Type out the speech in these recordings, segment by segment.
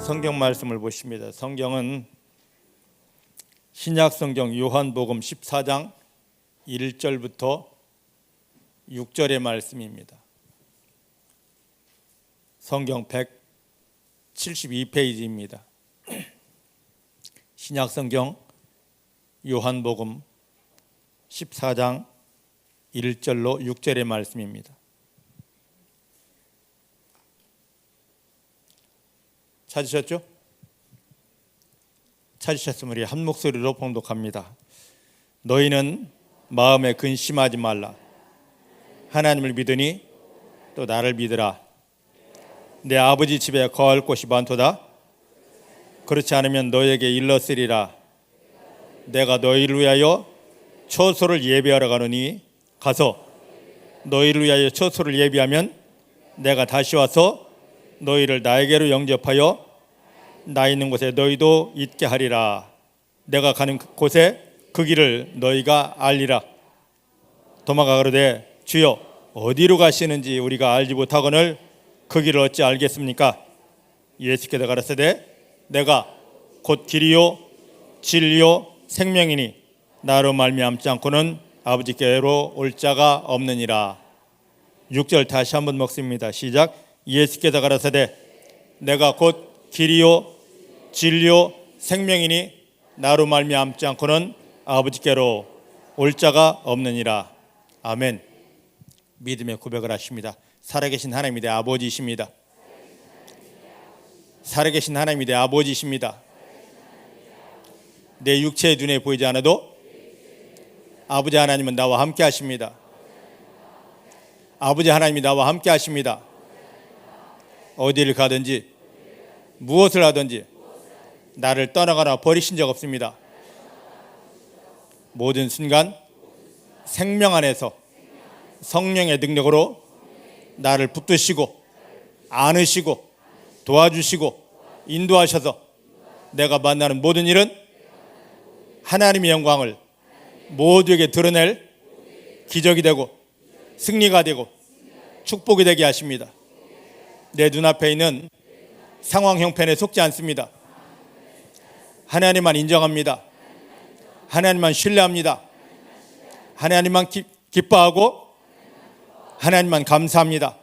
성경 말씀을 보십니다. 성경은 신약 성경 요한복음 14장 1절부터 6절의 말씀입니다. 성경 172페이지입니다. 신약 성경 요한복음 14장 1절로 6절의 말씀입니다. 찾으셨죠? 찾으셨으면 우리 한 목소리로 봉독합니다. 너희는 마음에 근심하지 말라. 하나님을 믿으니 또 나를 믿으라. 내 아버지 집에 거할 곳이 많도다. 그렇지 않으면 너희에게 일렀으리라. 내가 너희를 위하여 처소를 예비하러 가노니 가서 너희를 위하여 처소를 예비하면 내가 다시 와서 너희를 나에게로 영접하여 나 있는 곳에 너희도 있게 하리라. 내가 가는 곳에 그 길을 너희가 알리라. 도마가 가로되 주여 어디로 가시는지 우리가 알지 못하거늘 그 길을 어찌 알겠습니까? 예수께서 가라사대 내가 곧 길이요 진리요 생명이니 나로 말미암지 않고는 아버지께로 올 자가 없느니라. 6절 다시 한번 먹습니다. 시작. 예수께서 가라사대 내가 곧 길이요 진리요 생명이니 나로 말미암지 않고는 아버지께로 올 자가 없느니라. 아멘. 믿음의 고백을 하십니다. 살아계신 하나님이 내 아버지이십니다. 살아계신 하나님이 내 아버지이십니다. 내 육체의 눈에 보이지 않아도 아버지 하나님은 나와 함께 하십니다. 아버지 하나님이 나와 함께 하십니다. 어디를 가든지 무엇을 하든지 나를 떠나거나 버리신 적 없습니다. 모든 순간 생명 안에서 성령의 능력으로 나를 붙드시고 안으시고 도와주시고 인도하셔서 내가 만나는 모든 일은 하나님의 영광을 모두에게 드러낼 기적이 되고 승리가 되고 축복이 되게 하십니다. 내 눈앞에 있는 상황 형편에 속지 않습니다. 하나님만 인정합니다. 하나님만 신뢰합니다. 하나님만 기뻐하고 하나님만 감사합니다.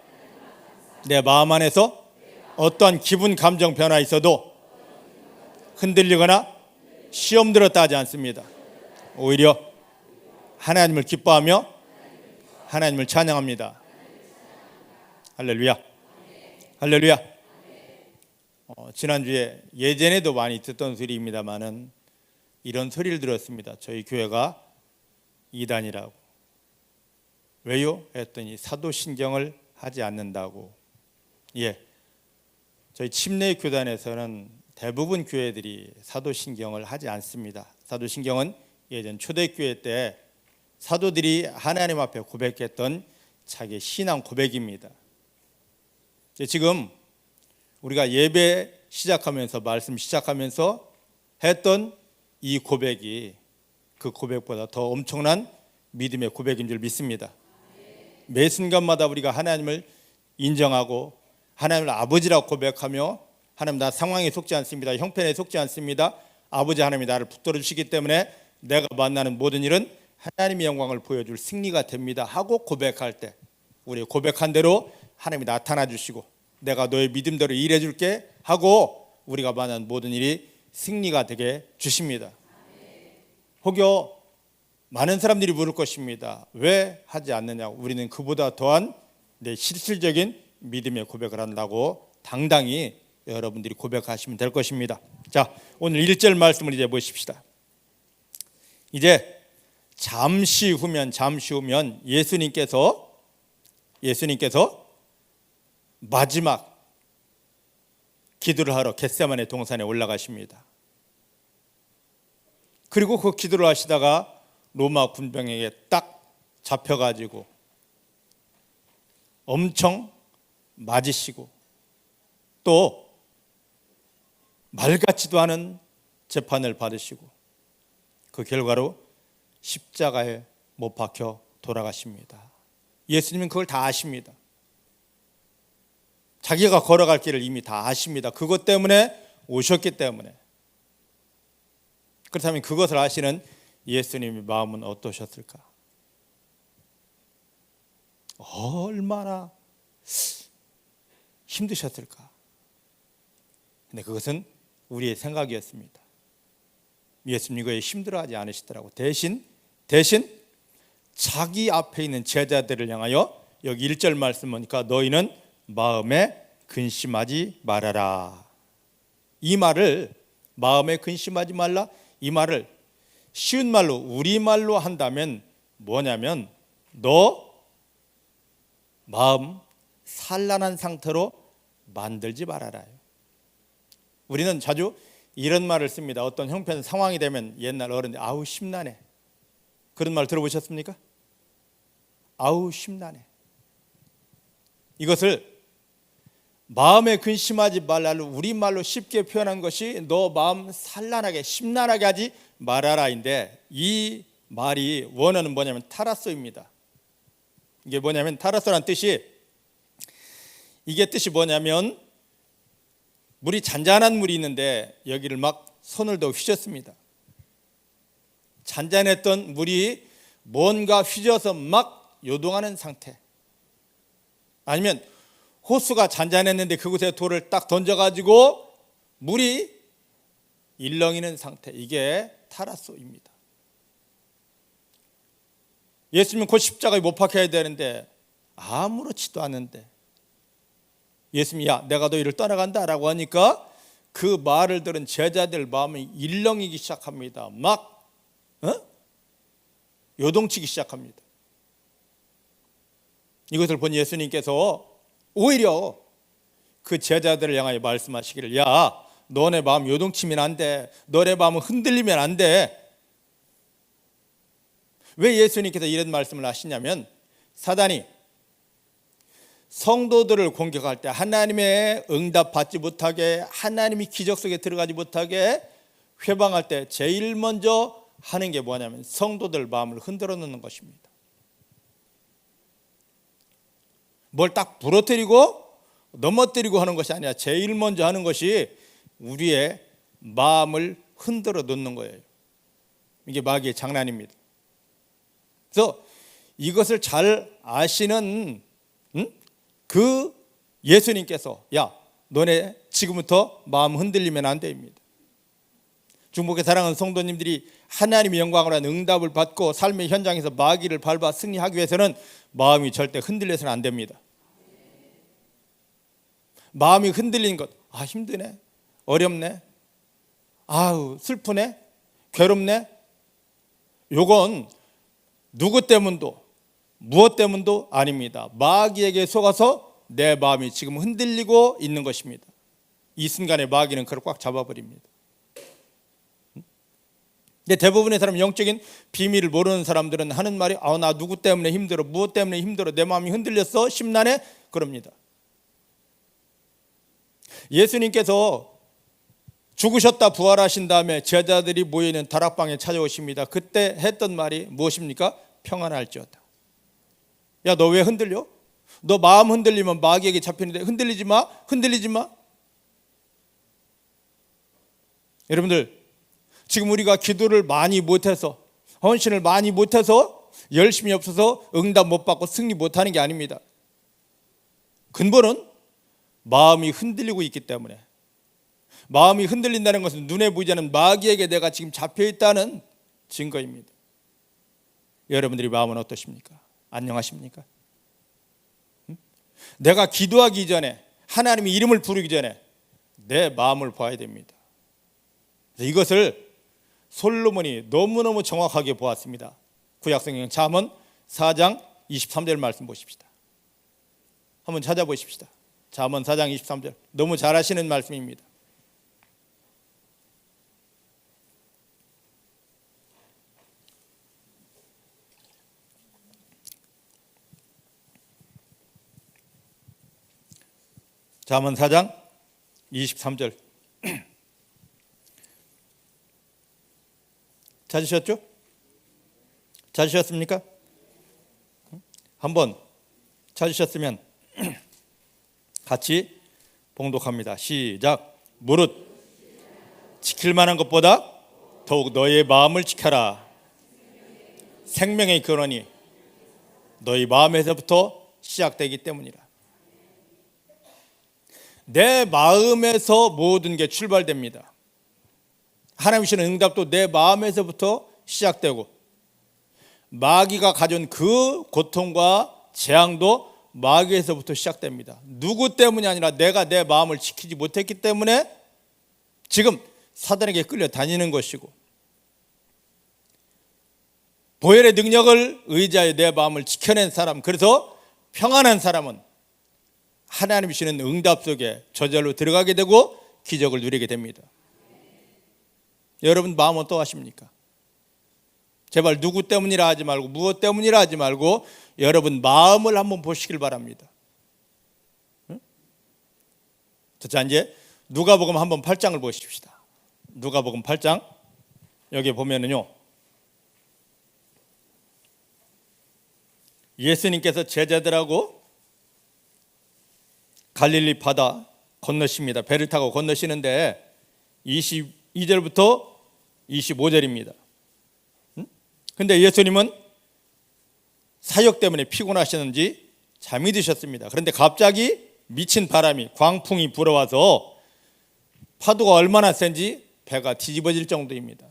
내 마음 안에서 어떠한 기분 감정 변화 있어도 흔들리거나 시험 들었다 하지 않습니다. 오히려 하나님을 기뻐하며 하나님을 찬양합니다. 할렐루야. 할렐루야. 지난주에 예전에도 많이 듣던 소리입니다만은 이런 소리를 들었습니다. 저희 교회가 이단이라고. 왜요? 했더니 사도신경을 하지 않는다고. 저희 침례 교단에서는 대부분 교회들이 사도신경을 하지 않습니다. 사도신경은 예전 초대교회 때 사도들이 하나님 앞에 고백했던 자기 신앙 고백입니다. 지금 우리가 예배 시작하면서 말씀 시작하면서 했던 이 고백이 그 고백보다 더 엄청난 믿음의 고백인 줄 믿습니다. 매 순간마다 우리가 하나님을 인정하고 하나님을 아버지라고 고백하며 하나님 나 상황에 속지 않습니다. 형편에 속지 않습니다. 아버지 하나님이 나를 붙들어 주시기 때문에 내가 만나는 모든 일은 하나님의 영광을 보여줄 승리가 됩니다 하고 고백할 때 우리 고백한 대로 하나님이 나타나 주시고 내가 너의 믿음대로 일해 줄게 하고 우리가 만난 모든 일이 승리가 되게 주십니다. 혹여 많은 사람들이 물을 것입니다. 왜 하지 않느냐고. 우리는 그보다 더한 내 실질적인 믿음의 고백을 한다고 당당히 여러분들이 고백하시면 될 것입니다. 자, 오늘 1절 말씀을 이제 보십시다. 이제 잠시 후면 예수님께서 마지막 기도를 하러 겟세마네 동산에 올라가십니다. 그리고 그 기도를 하시다가 로마 군병에게 딱 잡혀가지고 엄청 맞으시고 또 말 같지도 않은 재판을 받으시고 그 결과로 십자가에 못 박혀 돌아가십니다. 예수님은 그걸 다 아십니다. 자기가 걸어갈 길을 이미 다 아십니다. 그것 때문에 오셨기 때문에. 그렇다면 그것을 아시는 예수님의 마음은 어떠셨을까? 얼마나 힘드셨을까? 근데 그것은 우리의 생각이었습니다. 예수님 이거에 힘들어하지 않으시더라고. 대신 자기 앞에 있는 제자들을 향하여 여기 1절 말씀 보니까 너희는 마음에 근심하지 말아라. 이 말을 마음에 근심하지 말라, 이 말을 쉬운 말로 우리말로 한다면 뭐냐면 너 마음 산란한 상태로 만들지 말아라. 우리는 자주 이런 말을 씁니다. 어떤 형편 상황이 되면 옛날 어른들 아우 심란해. 그런 말 들어보셨습니까? 아우 심란해. 이것을 마음에 근심하지 말라를 우리말로 쉽게 표현한 것이 너 마음 산란하게 심란하게 하지 말아라인데, 이 말이 원어는 뭐냐면 타라소입니다. 이게 뭐냐면 타라소란 뜻이, 이게 뜻이 뭐냐면 물이 잔잔한 물이 있는데 여기를 막 손을 더 휘젓습니다. 잔잔했던 물이 뭔가 휘져서 막 요동하는 상태. 아니면 호수가 잔잔했는데 그곳에 돌을 딱 던져가지고 물이 일렁이는 상태. 이게 타라소입니다. 예수님은 곧 십자가에 못 박혀야 되는데 아무렇지도 않은데 예수님이 야 내가 너희를 떠나간다 라고 하니까 그 말을 들은 제자들 마음이 일렁이기 시작합니다. 막 요동치기 시작합니다. 이것을 본 예수님께서 오히려 그 제자들을 향하여 말씀하시기를 야 너네 마음 요동치면 안 돼. 너네 마음은 흔들리면 안 돼. 왜 예수님께서 이런 말씀을 하시냐면 사단이 성도들을 공격할 때 하나님의 응답 받지 못하게, 하나님이 기적 속에 들어가지 못하게 회방할 때 제일 먼저 하는 게 뭐냐면 성도들 마음을 흔들어 놓는 것입니다. 뭘 딱 부러뜨리고 넘어뜨리고 하는 것이 아니라 제일 먼저 하는 것이 우리의 마음을 흔들어 놓는 거예요. 이게 마귀의 장난입니다. 그래서 이것을 잘 아시는 그 예수님께서 야 너네 지금부터 마음 흔들리면 안 됩니다. 중복의 사랑하는 성도님들이 하나님의 영광을 한 응답을 받고 삶의 현장에서 마귀를 밟아 승리하기 위해서는 마음이 절대 흔들려서는 안 됩니다. 마음이 흔들린 것, 힘드네, 어렵네, 아우 슬프네, 괴롭네, 요건 누구 때문도 무엇 때문도 아닙니다. 마귀에게 속아서 내 마음이 지금 흔들리고 있는 것입니다. 이 순간에 마귀는 그걸 꽉 잡아버립니다. 근데 대부분의 사람, 영적인 비밀을 모르는 사람들은 하는 말이 나 누구 때문에 힘들어, 무엇 때문에 힘들어, 내 마음이 흔들렸어, 심란해, 그럽니다. 예수님께서 죽으셨다 부활하신 다음에 제자들이 모여있는 다락방에 찾아오십니다. 그때 했던 말이 무엇입니까? 평안할지어다. 야 너 왜 흔들려? 너 마음 흔들리면 마귀에게 잡히는데 흔들리지 마, 흔들리지 마. 여러분들 지금 우리가 기도를 많이 못해서, 헌신을 많이 못해서, 열심히 없어서 응답 못 받고 승리 못하는 게 아닙니다. 근본은 마음이 흔들리고 있기 때문에, 마음이 흔들린다는 것은 눈에 보이지 않는 마귀에게 내가 지금 잡혀있다는 증거입니다. 여러분들이 마음은 어떠십니까? 안녕하십니까? 내가 기도하기 전에, 하나님의 이름을 부르기 전에 내 마음을 봐야 됩니다. 이것을 솔로몬이 너무너무 정확하게 보았습니다. 구약성경 잠언 4장 23절 말씀 보십시다. 한번 찾아보십시다. 잠언 4장 23절 너무 잘 아시는 말씀입니다. 잠언 4장 23절 찾으셨죠? 찾으셨습니까? 한번 찾으셨으면 같이 봉독합니다. 시작. 무릇 지킬 만한 것보다 더욱 너의 마음을 지켜라. 생명의 근원이 너희 마음에서부터 시작되기 때문이라. 내 마음에서 모든 게 출발됩니다. 하나님 주시는 응답도 내 마음에서부터 시작되고, 마귀가 가져온 그 고통과 재앙도 마귀에서부터 시작됩니다. 누구 때문이 아니라 내가 내 마음을 지키지 못했기 때문에 지금 사단에게 끌려다니는 것이고, 보혈의 능력을 의지하여 내 마음을 지켜낸 사람, 그래서 평안한 사람은 하나님이 주시는 응답 속에 저절로 들어가게 되고 기적을 누리게 됩니다. 여러분 마음 어떠하십니까? 제발 누구 때문이라 하지 말고, 무엇 때문이라 하지 말고 여러분 마음을 한번 보시길 바랍니다. 자, 이제 누가복음 한번 8장을 보십시다. 누가복음 8장, 여기 보면은요, 예수님께서 제자들하고 갈릴리 바다 건너십니다. 배를 타고 건너시는데 22절부터 25절입니다. 근데 예수님은 사역 때문에 피곤하셨는지 잠이 드셨습니다. 그런데 갑자기 미친 바람이, 광풍이 불어와서 파도가 얼마나 센지 배가 뒤집어질 정도입니다.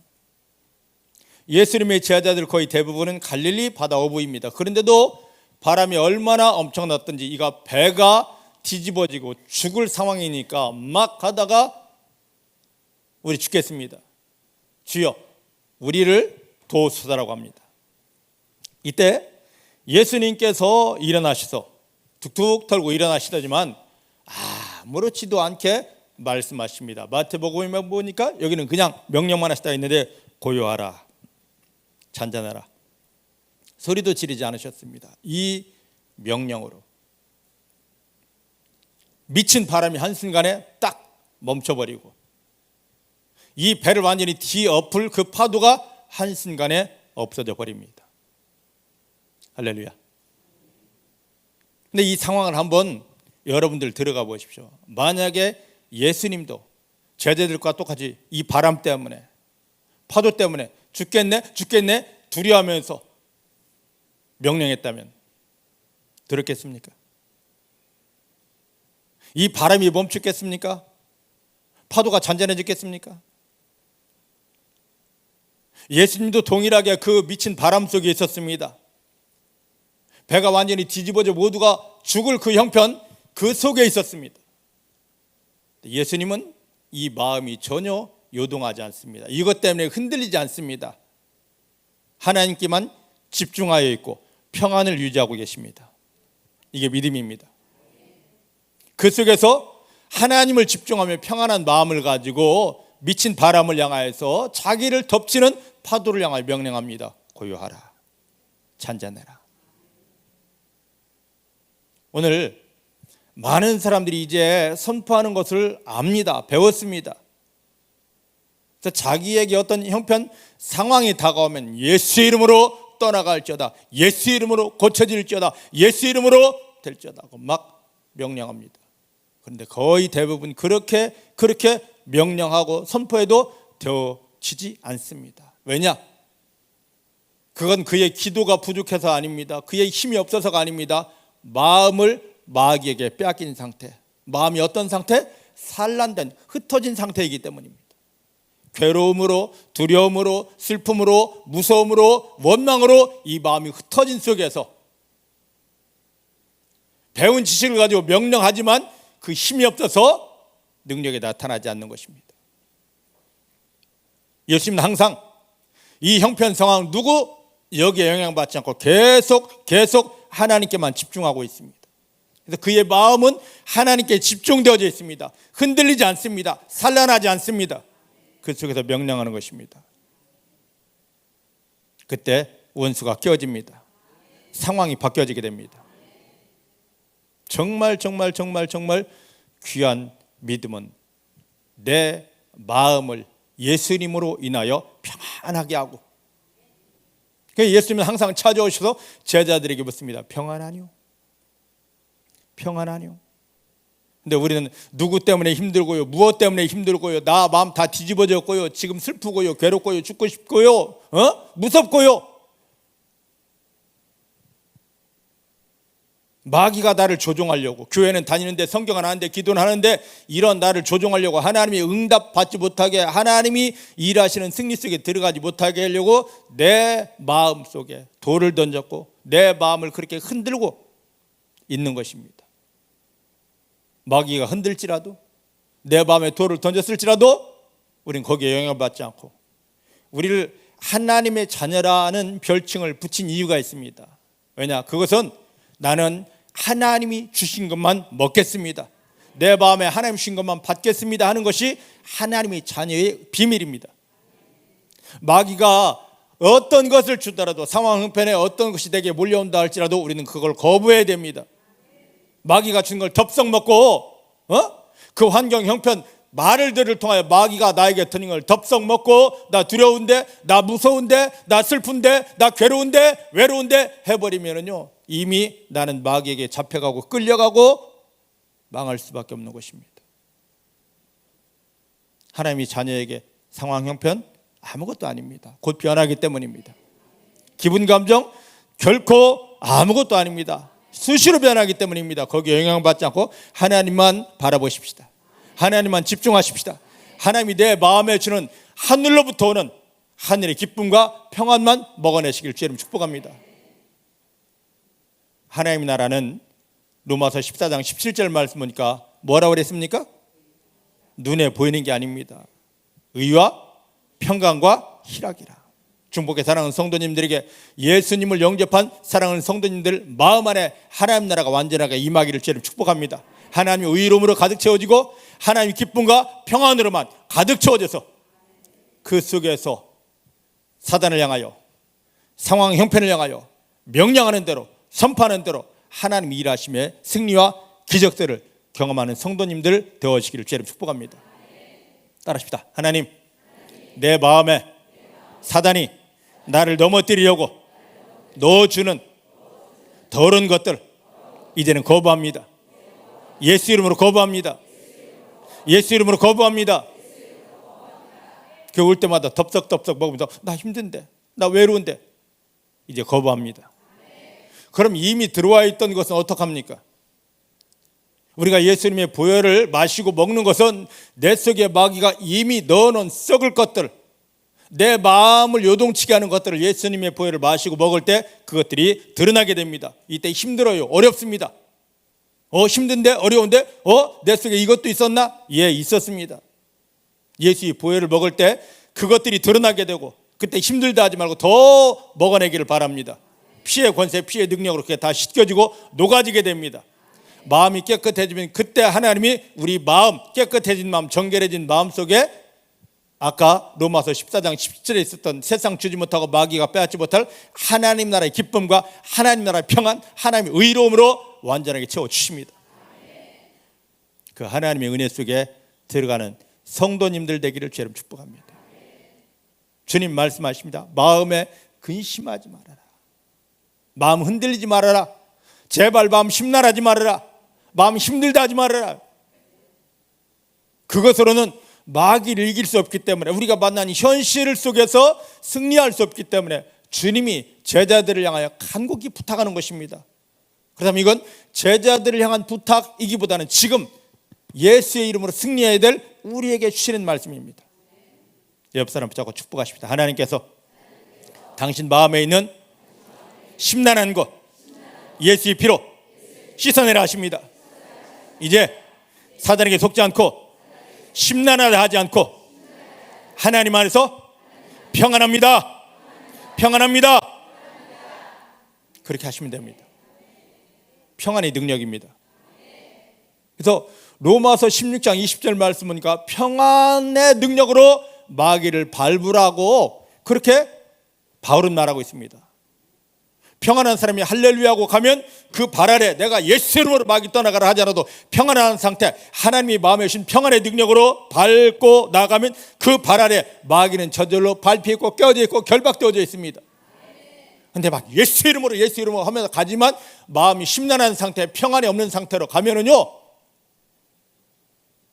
예수님의 제자들 거의 대부분은 갈릴리 바다 어부입니다. 그런데도 바람이 얼마나 엄청났던지 이가 배가 뒤집어지고 죽을 상황이니까 막 가다가 우리 죽겠습니다. 주여 우리를 도우소서라고 합니다. 이때 예수님께서 일어나셔서 툭툭 털고 일어나시더지만 아무렇지도 않게 말씀하십니다. 마태복음에 보니까 여기는 그냥 명령만 하시다 있는데 고요하라, 잔잔하라, 소리도 지르지 않으셨습니다. 이 명령으로 미친 바람이 한순간에 딱 멈춰버리고 이 배를 완전히 뒤엎을 그 파도가 한순간에 없어져 버립니다. 할렐루야. 근데 이 상황을 한번 여러분들 들어가 보십시오. 만약에 예수님도 제자들과 똑같이 이 바람 때문에, 파도 때문에 죽겠네 두려워하면서 명령했다면 들었겠습니까? 이 바람이 멈추겠습니까? 파도가 잔잔해지겠습니까? 예수님도 동일하게 그 미친 바람 속에 있었습니다. 배가 완전히 뒤집어져 모두가 죽을 그 형편, 그 속에 있었습니다. 예수님은 이 마음이 전혀 요동하지 않습니다. 이것 때문에 흔들리지 않습니다. 하나님께만 집중하여 있고 평안을 유지하고 계십니다. 이게 믿음입니다. 그 속에서 하나님을 집중하며 평안한 마음을 가지고 미친 바람을 향하여서 자기를 덮치는 파도를 향하여 명령합니다. 고요하라, 잔잔해라. 오늘 많은 사람들이 이제 선포하는 것을 압니다. 배웠습니다. 자기에게 어떤 형편 상황이 다가오면 예수 이름으로 떠나갈지어다, 예수 이름으로 고쳐질지어다, 예수 이름으로 될지어다 하고 막 명령합니다. 그런데 거의 대부분 그렇게 명령하고 선포해도 되어지지 않습니다. 왜냐? 그건 그의 기도가 부족해서 아닙니다. 그의 힘이 없어서가 아닙니다. 마음을 마귀에게 빼앗긴 상태, 마음이 어떤 상태? 산란된, 흩어진 상태이기 때문입니다. 괴로움으로, 두려움으로, 슬픔으로, 무서움으로, 원망으로 이 마음이 흩어진 속에서 배운 지식을 가지고 명령하지만 그 힘이 없어서 능력이 나타나지 않는 것입니다. 예수님은 항상 이 형편 상황 누구 여기에 영향받지 않고 계속 하나님께만 집중하고 있습니다. 그래서 그의 마음은 하나님께 집중되어져 있습니다. 흔들리지 않습니다. 산란하지 않습니다. 그 속에서 명령하는 것입니다. 그때 원수가 깨어집니다. 상황이 바뀌어지게 됩니다. 정말 귀한 믿음은 내 마음을 예수님으로 인하여 평안하게 하고, 예수님은 항상 찾아오셔서 제자들에게 묻습니다. 평안하뇨? 평안하뇨? 근데 우리는 누구 때문에 힘들고요, 무엇 때문에 힘들고요, 나 마음 다 뒤집어졌고요, 지금 슬프고요, 괴롭고요, 죽고 싶고요, 무섭고요. 마귀가 나를 조종하려고, 교회는 다니는데 성경은 하는데 기도는 하는데 이런 나를 조종하려고, 하나님이 응답받지 못하게, 하나님이 일하시는 승리 속에 들어가지 못하게 하려고 내 마음 속에 돌을 던졌고 내 마음을 그렇게 흔들고 있는 것입니다. 마귀가 흔들지라도, 내 마음에 돌을 던졌을지라도 우린 거기에 영향을 받지 않고, 우리를 하나님의 자녀라는 별칭을 붙인 이유가 있습니다. 왜냐? 그것은 나는 하나님이 주신 것만 먹겠습니다, 내 마음에 하나님 주신 것만 받겠습니다 하는 것이 하나님의 자녀의 비밀입니다. 마귀가 어떤 것을 주더라도, 상황 형편에 어떤 것이 내게 몰려온다 할지라도 우리는 그걸 거부해야 됩니다. 마귀가 준 걸 덥석 먹고 그 환경 형편 말을 들을 통하여 마귀가 나에게 드는 걸 덥석 먹고, 나 두려운데, 나 무서운데, 나 슬픈데, 나 괴로운데, 외로운데 해버리면은요, 이미 나는 마귀에게 잡혀가고 끌려가고 망할 수밖에 없는 것입니다. 하나님이 자녀에게 상황 형편 아무것도 아닙니다. 곧 변하기 때문입니다. 기분 감정 결코 아무것도 아닙니다. 수시로 변하기 때문입니다. 거기에 영향받지 않고 하나님만 바라보십시다. 하나님만 집중하십시다. 하나님이 내 마음에 주는 하늘로부터 오는 하늘의 기쁨과 평안만 먹어내시길 주님 축복합니다. 하나님의 나라는 로마서 14장 17절 말씀 보니까 뭐라고 그랬습니까? 눈에 보이는 게 아닙니다. 의와 평강과 희락이라. 중복의 사랑하는 성도님들에게 예수님을 영접한 사랑하는 성도님들 마음 안에 하나님 나라가 완전하게 임하기를 주님 축복합니다. 하나님의 의로움으로 가득 채워지고 하나님의 기쁨과 평안으로만 가득 채워져서 그 속에서 사단을 향하여, 상황 형편을 향하여 명령하는 대로, 선포하는 대로 하나님 일하심의 승리와 기적들을 경험하는 성도님들 되어지기를 주님 축복합니다. 따라합시다. 하나님, 내 마음에 사단이 나를 넘어뜨리려고 넣어주는 더러운 것들 이제는 거부합니다. 예수 이름으로 거부합니다. 예수 이름으로 거부합니다. 올 때마다 덥석덥석 먹으면서 나 힘든데, 나 외로운데, 이제 거부합니다. 그럼 이미 들어와 있던 것은 어떡합니까? 우리가 예수님의 보혈을 마시고 먹는 것은 내 속에 마귀가 이미 넣어놓은 썩을 것들, 내 마음을 요동치게 하는 것들을 예수님의 보혈을 마시고 먹을 때 그것들이 드러나게 됩니다. 이때 힘들어요, 어렵습니다. 힘든데, 어려운데, 내 속에 이것도 있었나? 예, 있었습니다. 예수의 보혈을 먹을 때 그것들이 드러나게 되고, 그때 힘들다 하지 말고 더 먹어내기를 바랍니다. 피의 권세, 피의 능력으로 그게 다 씻겨지고 녹아지게 됩니다. 마음이 깨끗해지면 그때 하나님이 우리 마음, 깨끗해진 마음, 정결해진 마음 속에 아까 로마서 14장 17절에 있었던 세상 주지 못하고 마귀가 빼앗지 못할 하나님 나라의 기쁨과 하나님 나라의 평안, 하나님의 의로움으로 완전하게 채워주십니다. 그 하나님의 은혜 속에 들어가는 성도님들 되기를 주님 축복합니다. 주님 말씀하십니다. 마음에 근심하지 말아라. 마음 흔들리지 말아라. 제발 마음 심란하지 말아라. 마음 힘들다 하지 말아라. 그것으로는 마귀를 이길 수 없기 때문에, 우리가 만난 현실 속에서 승리할 수 없기 때문에 주님이 제자들을 향하여 간곡히 부탁하는 것입니다. 그렇다면 이건 제자들을 향한 부탁이기보다는 지금 예수의 이름으로 승리해야 될 우리에게 주시는 말씀입니다. 옆 사람 붙잡고 축복하십시다. 하나님께서 당신 마음에 있는 심란한 것 예수의 피로 씻어내라 하십니다. 이제 사단에게 속지 않고 심란하다 하지 않고 하나님 안에서 평안합니다. 평안합니다. 그렇게 하시면 됩니다. 평안의 능력입니다. 그래서 로마서 16장 20절 말씀 보니까 평안의 능력으로 마귀를 밟으라고 그렇게 바울은 말하고 있습니다. 평안한 사람이 할렐루야하고 가면 그 발 아래 내가 예수 이름으로 마귀 떠나가라 하지 않아도 평안한 상태, 하나님이 마음에 주신 평안의 능력으로 밟고 나가면 그 발 아래 마귀는 저절로 밟혀 있고 껴져 있고 결박되어져 있습니다. 근데 막 예수 이름으로 하면서 가지만 마음이 심란한 상태, 평안이 없는 상태로 가면은요,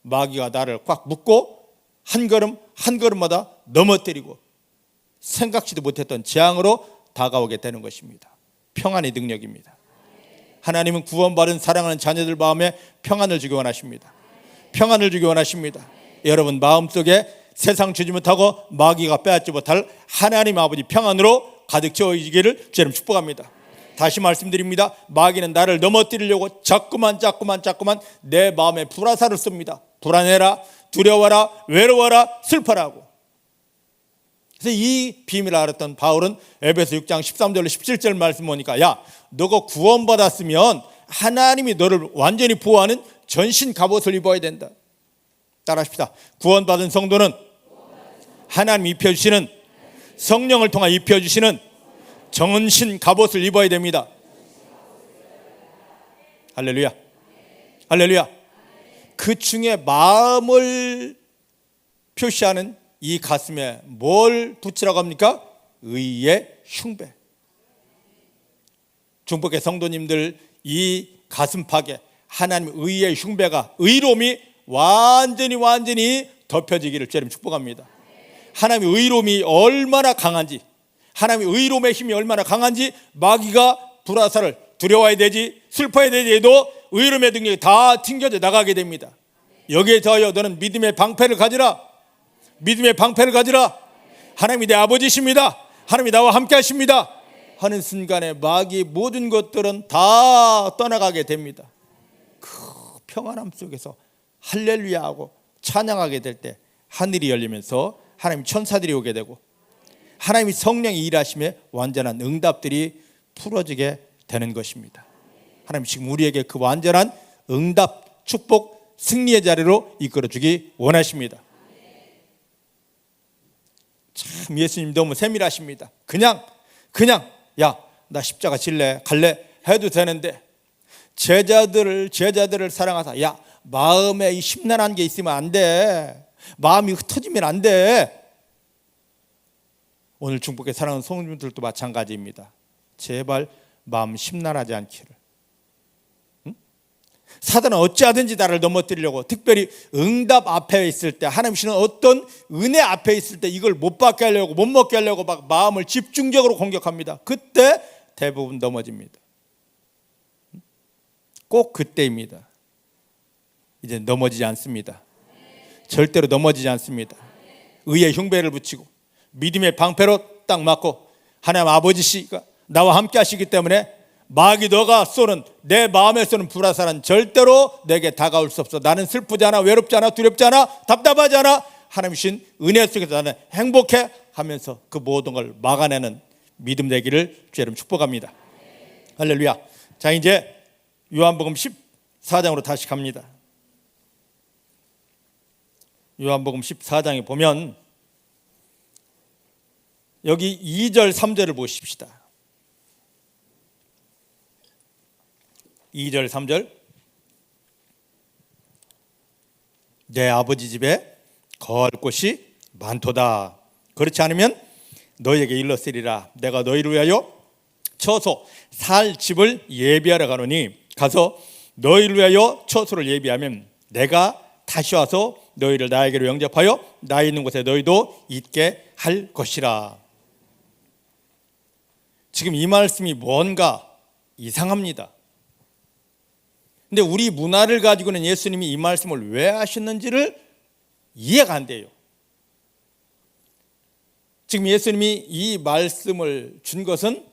마귀가 나를 꽉 묶고 한 걸음 한 걸음마다 넘어뜨리고 생각지도 못했던 재앙으로 다가오게 되는 것입니다. 평안의 능력입니다. 하나님은 구원받은 사랑하는 자녀들 마음에 평안을 주기 원하십니다. 평안을 주기 원하십니다. 여러분 마음속에 세상 주지 못하고 마귀가 빼앗지 못할 하나님 아버지 평안으로 가득 채워지기를 주님 축복합니다. 다시 말씀드립니다. 마귀는 나를 넘어뜨리려고 자꾸만 내 마음에 불화살을 씁니다. 불안해라, 두려워라, 외로워라, 슬퍼라고. 그래서 이 비밀을 알았던 바울은 에베소 6장 13절로 17절 말씀 보니까 야, 너가 구원받았으면 하나님이 너를 완전히 보호하는 전신 갑옷을 입어야 된다. 따라합시다. 구원받은 성도는 하나님 입혀주시는 성령을 통해 입혀주시는 전신 갑옷을 입어야 됩니다. 할렐루야. 할렐루야. 그 중에 마음을 표시하는 이 가슴에 뭘 붙이라고 합니까? 의의 흉배. 중복의 성도님들 이 가슴팍에 하나님 의의 흉배가 의로움이 완전히 덮여지기를 주님 축복합니다. 하나님의 의로움이 얼마나 강한지, 하나님의 의로움의 힘이 얼마나 강한지 마귀가 불화살을 두려워야 되지 슬퍼야 되지 해도 의로움의 능력이 다 튕겨져 나가게 됩니다. 여기에 더하여 너는 믿음의 방패를 가지라. 믿음의 방패를 가지라. 하나님이 내 아버지십니다. 하나님이 나와 함께 하십니다 하는 순간에 마귀의 모든 것들은 다 떠나가게 됩니다. 그 평안함 속에서 할렐루야 하고 찬양하게 될 때 하늘이 열리면서 하나님 천사들이 오게 되고 하나님이 성령이 일하심에 완전한 응답들이 풀어지게 되는 것입니다. 하나님 지금 우리에게 그 완전한 응답, 축복, 승리의 자리로 이끌어주기 원하십니다. 참 예수님 너무 세밀하십니다. 그냥 야, 나 십자가 질래 갈래 해도 되는데 제자들을 사랑하사 야, 마음에 이 심란한 게 있으면 안 돼. 마음이 흩어지면 안 돼. 오늘 중복의 사랑하는 성도님들도 마찬가지입니다. 제발 마음 심란하지 않기를. 사단은 어찌하든지 나를 넘어뜨리려고, 특별히 응답 앞에 있을 때, 하나님 주시는 어떤 은혜 앞에 있을 때 이걸 못 받게 하려고, 못 먹게 하려고 막 마음을 집중적으로 공격합니다. 그때 대부분 넘어집니다. 꼭 그때입니다. 이제 넘어지지 않습니다. 절대로 넘어지지 않습니다. 의의 흉배를 붙이고 믿음의 방패로 딱 맞고 하나님 아버지시가 나와 함께 하시기 때문에 마귀 너가 쏘는 내 마음에 쏘는 불화살은 절대로 내게 다가올 수 없어. 나는 슬프지 않아, 외롭지 않아, 두렵지 않아, 답답하지 않아. 하나님 주신 은혜 속에서 나는 행복해 하면서 그 모든 걸 막아내는 믿음 되기를 주 여러분 축복합니다. 할렐루야. 자, 이제 요한복음 14장으로 다시 갑니다. 요한복음 14장에 보면 여기 2절 3절을 보십시다. 2절 3절 내 아버지 집에 거할 곳이 많도다. 그렇지 않으면 너희에게 일렀으리라. 내가 너희를 위하여 처소 살 집을 예비하러 가노니 가서 너희를 위하여 처소를 예비하면 내가 다시 와서 너희를 나에게로 영접하여 나 있는 곳에 너희도 있게 할 것이라. 지금 이 말씀이 뭔가 이상합니다. 근데 우리 문화를 가지고는 예수님이 이 말씀을 왜 하셨는지를 이해가 안 돼요. 지금 예수님이 이 말씀을 준 것은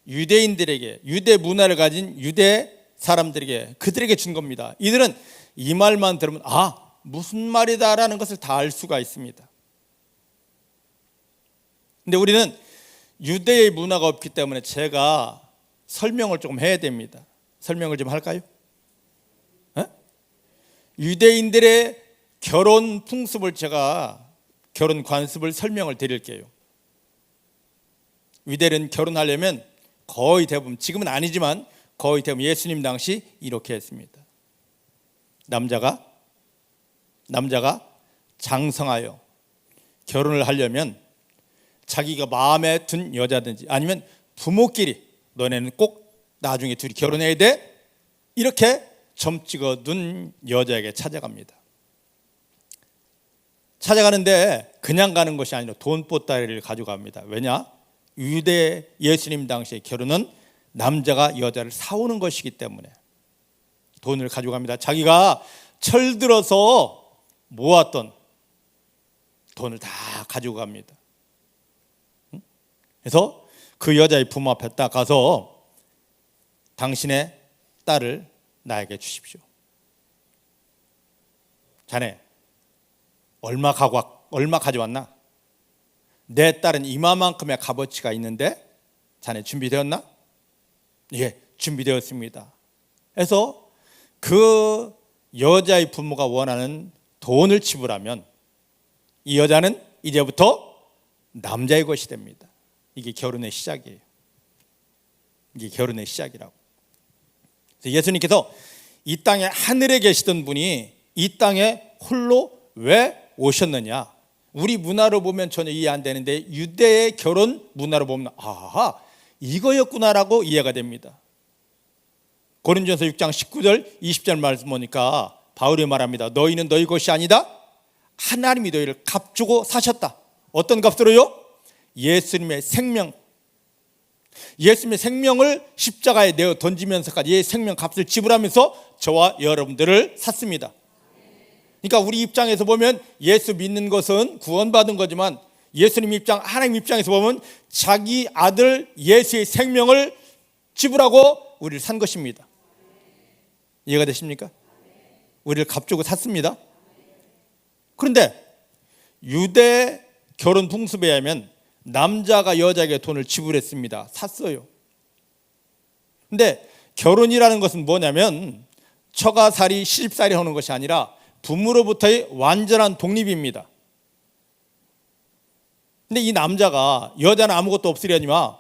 유대인들에게, 유대 문화를 가진 유대 사람들에게, 그들에게 준 겁니다. 이들은 이 말만 들으면 무슨 말이다라는 것을 다 알 수가 있습니다. 근데 우리는 유대의 문화가 없기 때문에 제가 설명을 조금 해야 됩니다. 설명을 좀 할까요? 유대인들의 결혼 풍습을 제가 결혼 관습을 설명을 드릴게요. 유대인은 결혼하려면 거의 대부분, 지금은 아니지만 거의 대부분 예수님 당시 이렇게 했습니다. 남자가 장성하여 결혼을 하려면 자기가 마음에 든 여자든지 아니면 부모끼리 너네는 꼭 나중에 둘이 결혼해야 돼, 이렇게 점 찍어둔 여자에게 찾아갑니다. 찾아가는데 그냥 가는 것이 아니라 돈 보따리를 가져갑니다. 왜냐? 유대 예수님 당시의 결혼은 남자가 여자를 사오는 것이기 때문에 돈을 가져갑니다. 자기가 철들어서 모았던 돈을 다 가지고 갑니다. 그래서 그 여자의 부모 앞에 딱 가서 당신의 딸을 나에게 주십시오. 자네 얼마 가져왔나? 내 딸은 이마만큼의 값어치가 있는데 자네 준비되었나? 예, 준비되었습니다. 그래서 그 여자의 부모가 원하는 돈을 지불하면 이 여자는 이제부터 남자의 것이 됩니다. 이게 결혼의 시작이에요. 이게 결혼의 시작이라고. 예수님께서 이 땅에 하늘에 계시던 분이 이 땅에 홀로 왜 오셨느냐? 우리 문화로 보면 전혀 이해 안 되는데 유대의 결혼 문화로 보면 아하, 이거였구나라고 이해가 됩니다. 고린도전서 6장 19절 20절 말씀 보니까 바울이 말합니다. 너희는 너희 것이 아니다. 하나님이 너희를 값주고 사셨다. 어떤 값으로요? 예수님의 생명. 예수님의 생명을 십자가에 내어 던지면서까지 예 생명 값을 지불하면서 저와 여러분들을 샀습니다. 그러니까 우리 입장에서 보면 예수 믿는 것은 구원받은 거지만 예수님 입장, 하나님 입장에서 보면 자기 아들 예수의 생명을 지불하고 우리를 산 것입니다. 이해가 되십니까? 우리를 값주고 샀습니다. 그런데 유대 결혼 풍습에 의하면 남자가 여자에게 돈을 지불했습니다. 샀어요. 근데 결혼이라는 것은 뭐냐면 처가살이 시집살이 하는 것이 아니라 부모로부터의 완전한 독립입니다. 근데 이 남자가 여자는 아무것도 없으려니와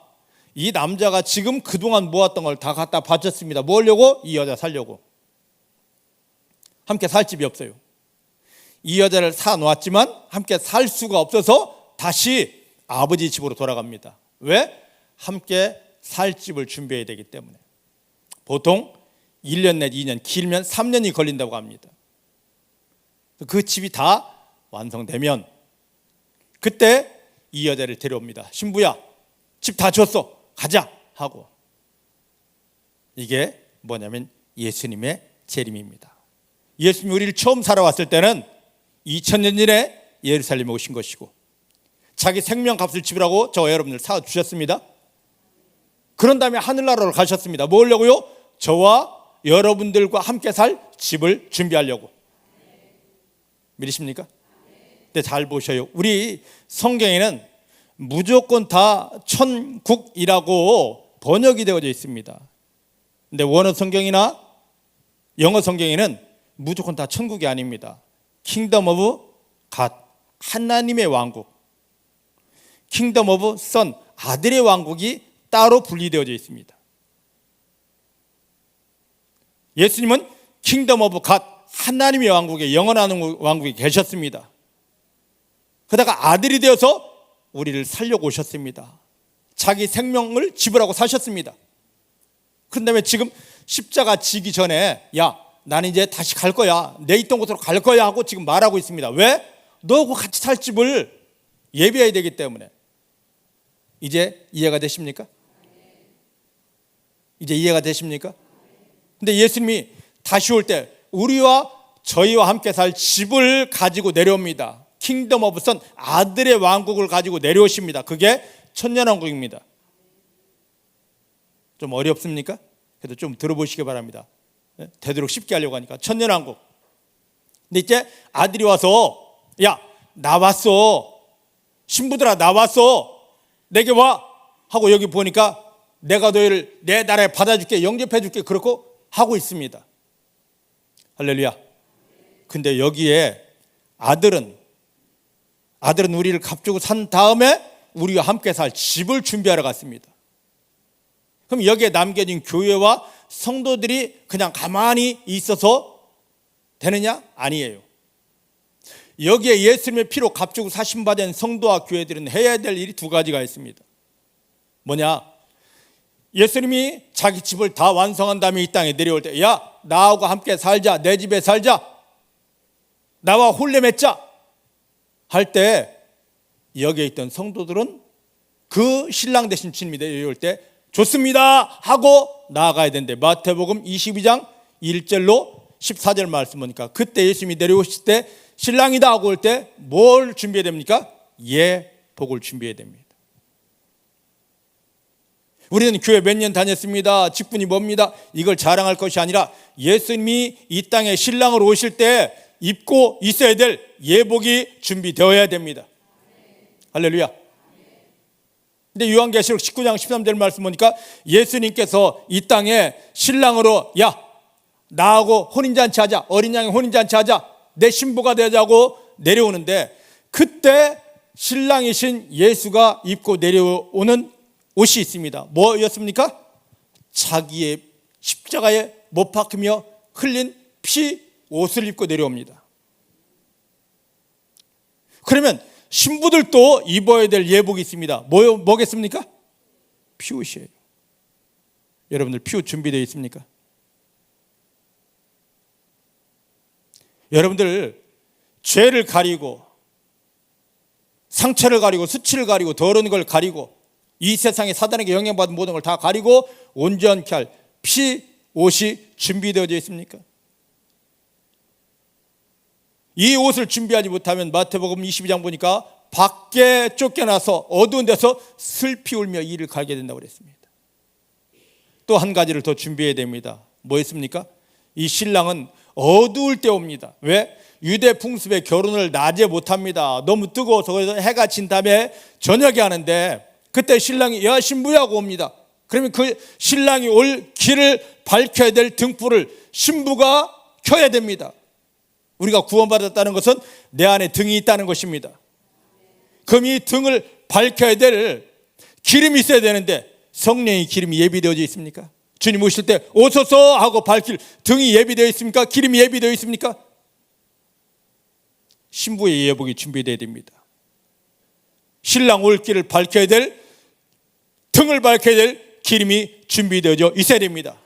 이 남자가 지금 그동안 모았던 걸 다 갖다 바쳤습니다. 뭐 하려고? 이 여자 살려고. 함께 살 집이 없어요. 이 여자를 사놓았지만 함께 살 수가 없어서 다시 아버지 집으로 돌아갑니다. 왜? 함께 살 집을 준비해야 되기 때문에. 보통 1년 내지 2년, 길면 3년이 걸린다고 합니다. 그 집이 다 완성되면 그때 이 여자를 데려옵니다. 신부야, 집 다 줬어. 가자 하고. 이게 뭐냐면 예수님의 재림입니다. 예수님이 우리를 처음 살아왔을 때는 2000년 전에 예루살렘에 오신 것이고 자기 생명값을 지불하고 저와 여러분들 사주셨습니다. 그런 다음에 하늘나라로 가셨습니다. 뭐 하려고요? 저와 여러분들과 함께 살 집을 준비하려고. 믿으십니까? 근데 잘 보셔요. 우리 성경에는 무조건 다 천국이라고 번역이 되어져 있습니다. 근데 원어 성경이나 영어 성경에는 무조건 다 천국이 아닙니다. 킹덤 오브 갓, 하나님의 왕국, 킹덤 오브 선, 아들의 왕국이 따로 분리되어져 있습니다. 예수님은 킹덤 오브 갓, 하나님의 왕국에 영원한 왕국에 계셨습니다. 그러다가 아들이 되어서 우리를 살려고 오셨습니다. 자기 생명을 지불하고 사셨습니다. 그런 다음에 지금 십자가 지기 전에 야, 나는 이제 다시 갈 거야. 내 있던 곳으로 갈 거야 하고 지금 말하고 있습니다. 왜? 너하고 같이 살 집을 예비해야 되기 때문에. 이제 이해가 되십니까? 이제 이해가 되십니까? 근데 예수님이 다시 올 때 우리와 저희와 함께 살 집을 가지고 내려옵니다. 킹덤 오브 선, 아들의 왕국을 가지고 내려오십니다. 그게 천년왕국입니다. 좀 어렵습니까? 그래도 좀 들어보시기 바랍니다. 되도록 쉽게 하려고 하니까. 천년왕국. 근데 이제 아들이 와서 야, 나 왔어. 신부들아, 나 왔어. 내게 와. 하고 여기 보니까 내가 너희를 내 나라에 받아줄게, 영접해줄게. 그렇고 하고 있습니다. 할렐루야. 근데 여기에 아들은 우리를 값주고 산 다음에 우리와 함께 살 집을 준비하러 갔습니다. 그럼 여기에 남겨진 교회와 성도들이 그냥 가만히 있어서 되느냐? 아니에요. 여기에 예수님의 피로 값주고 사신받은 성도와 교회들은 해야 될 일이 두 가지가 있습니다. 뭐냐? 예수님이 자기 집을 다 완성한 다음에 이 땅에 내려올 때 야, 나하고 함께 살자. 내 집에 살자. 나와 혼례 맺자. 할 때 여기에 있던 성도들은 그 신랑 되신 주님이 내려올 때 좋습니다 하고 나아가야 되는데, 마태복음 22장 1절로 14절 말씀 보니까 그때 예수님이 내려오실 때 신랑이다 하고 올 때 뭘 준비해야 됩니까? 예복을 준비해야 됩니다. 우리는 교회 몇 년 다녔습니다, 직분이 뭡니다, 이걸 자랑할 것이 아니라 예수님이 이 땅에 신랑으로 오실 때 입고 있어야 될 예복이 준비되어야 됩니다. 할렐루야. 근데 요한계시록 19장 13절 말씀 보니까 예수님께서 이 땅에 신랑으로 야 나하고 혼인잔치 하자, 어린 양의 혼인잔치 하자, 내 신부가 되자고 내려오는데, 그때 신랑이신 예수가 입고 내려오는 옷이 있습니다. 뭐였습니까? 자기의 십자가에 못 박히며 흘린 피 옷을 입고 내려옵니다. 그러면 신부들도 입어야 될 예복이 있습니다. 뭐겠습니까? 피옷이에요. 여러분들 피옷 준비되어 있습니까? 여러분들 죄를 가리고 상처를 가리고 수치를 가리고 더러운 걸 가리고 이 세상에 사단에게 영향받은 모든 걸 다 가리고 온전케 할 피옷이 준비되어져 있습니까? 이 옷을 준비하지 못하면 마태복음 22장 보니까 밖에 쫓겨나서 어두운 데서 슬피 울며 이를 갈게 된다고 그랬습니다. 또 한 가지를 더 준비해야 됩니다. 뭐였습니까? 이 신랑은 어두울 때 옵니다. 왜? 유대 풍습에 결혼을 낮에 못합니다. 너무 뜨거워서. 그래서 해가 진 다음에 저녁에 하는데 그때 신랑이 야 신부야 하고 옵니다. 그러면 그 신랑이 올 길을 밝혀야 될 등불을 신부가 켜야 됩니다. 우리가 구원받았다는 것은 내 안에 등이 있다는 것입니다. 그럼 이 등을 밝혀야 될 기름이 있어야 되는데 성령의 기름이 예비되어져 있습니까? 주님 오실 때 오소서 하고 밝힐 등이 예비되어 있습니까? 기름이 예비되어 있습니까? 신부의 예복이 준비되어야 됩니다. 신랑 올 길을 밝혀야 될 등을 밝혀야 될 기름이 준비되어져 있어야 됩니다.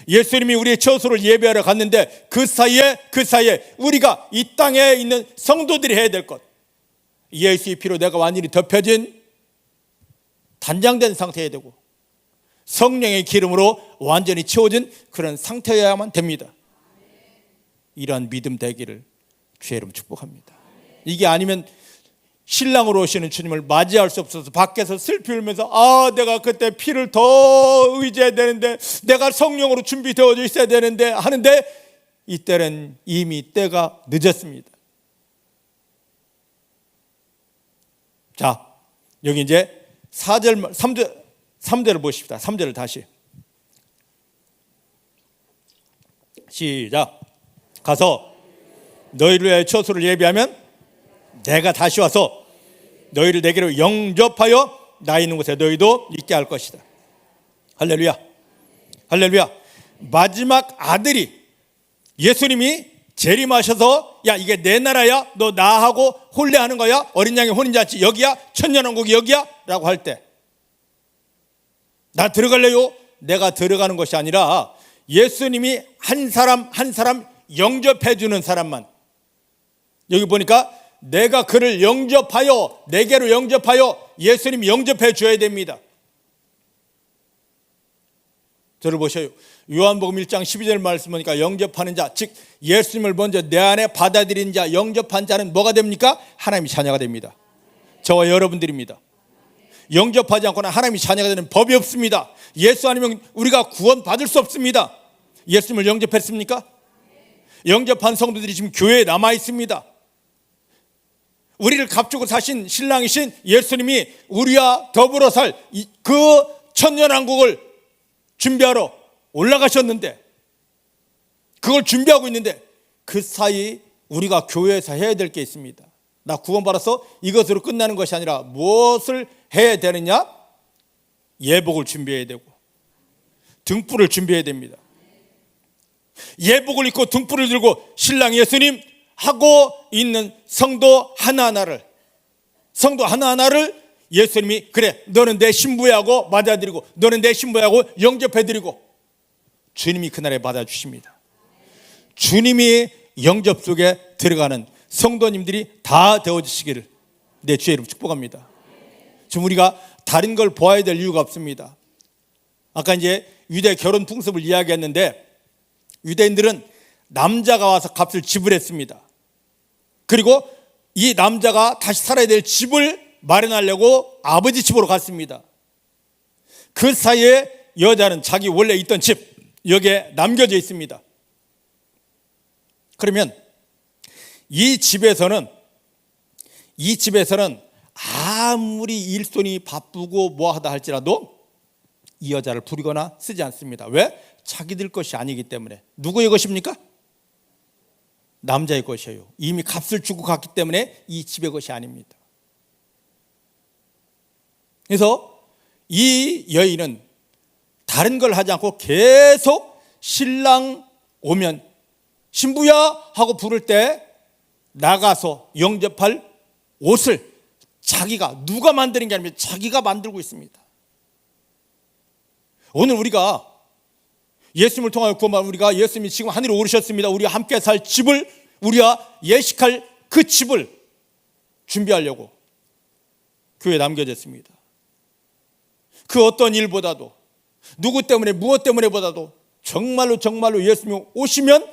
예수님이 우리의 처소를 예배하러 갔는데 그 사이에 우리가 이 땅에 있는 성도들이 해야 될 것, 예수의 피로 내가 완전히 덮여진 단장된 상태여야 되고 성령의 기름으로 완전히 채워진 그런 상태여야만 됩니다. 이러한 믿음 되기를 주의 이름 축복합니다. 이게 아니면 신랑으로 오시는 주님을 맞이할 수 없어서 밖에서 슬피 울면서 내가 그때 피를 더 의지해야 되는데, 내가 성령으로 준비되어져 있어야 되는데 하는데 이때는 이미 때가 늦었습니다. 자, 여기 이제 3절을 보십시다. 3절을 다시 시작. 가서 너희를 위하여 처소를 예비하면 내가 다시 와서 너희를 내게로 영접하여 나 있는 곳에 너희도 있게 할 것이다. 할렐루야. 할렐루야. 마지막 아들이 예수님이 재림하셔서 야 이게 내 나라야, 너 나하고 혼례하는 거야, 어린 양의 혼인잔치 여기야, 천년왕국이 여기야 라고 할 때 나 들어갈래요? 내가 들어가는 것이 아니라 예수님이 한 사람 한 사람 영접해 주는 사람만, 여기 보니까 내가 그를 영접하여 내게로 영접하여 예수님이 영접해 줘야 됩니다. 저를 보셔요. 요한복음 1장 12절 말씀 보니까 영접하는 자, 즉 예수님을 먼저 내 안에 받아들인 자, 영접한 자는 뭐가 됩니까? 하나님의 자녀가 됩니다. 저와 여러분들입니다. 영접하지 않고는 하나님의 자녀가 되는 법이 없습니다. 예수 아니면 우리가 구원 받을 수 없습니다. 예수님을 영접했습니까? 영접한 성도들이 지금 교회에 남아 있습니다. 우리를 값주고 사신 신랑이신 예수님이 우리와 더불어 살 그 천년왕국을 준비하러 올라가셨는데, 그걸 준비하고 있는데 그 사이 우리가 교회에서 해야 될 게 있습니다. 나 구원받아서 이것으로 끝나는 것이 아니라 무엇을 해야 되느냐? 예복을 준비해야 되고 등불을 준비해야 됩니다. 예복을 입고 등불을 들고 신랑 예수님 하고 있는 성도 하나하나를 예수님이 그래 너는 내 신부야 하고 맞아들이고 너는 내 신부야 하고 영접해드리고 주님이 그날에 받아주십니다. 주님이 영접 속에 들어가는 성도님들이 다 되어주시기를 내 주의 이름 축복합니다. 지금 우리가 다른 걸 보아야 될 이유가 없습니다. 아까 이제 유대 결혼 풍습을 이야기했는데, 유대인들은 남자가 와서 값을 지불했습니다. 그리고 이 남자가 다시 살아야 될 집을 마련하려고 아버지 집으로 갔습니다. 그 사이에 여자는 자기 원래 있던 집, 여기에 남겨져 있습니다. 그러면 이 집에서는 아무리 일손이 바쁘고 뭐하다 할지라도 이 여자를 부리거나 쓰지 않습니다. 왜? 자기들 것이 아니기 때문에. 누구의 것입니까? 남자의 것이에요. 이미 값을 주고 갔기 때문에 이 집의 것이 아닙니다. 그래서 이 여인은 다른 걸 하지 않고 계속 신랑 오면 신부야 하고 부를 때 나가서 영접할 옷을 자기가, 누가 만드는 게 아니라 자기가 만들고 있습니다. 오늘 우리가 예수님을 통하여 구원받은 우리가, 예수님이 지금 하늘에 오르셨습니다. 우리가 함께 살 집을, 우리가 예식할 그 집을 준비하려고 교회에 남겨졌습니다. 그 어떤 일보다도, 누구 때문에 무엇 때문에 보다도 정말로 예수님이 오시면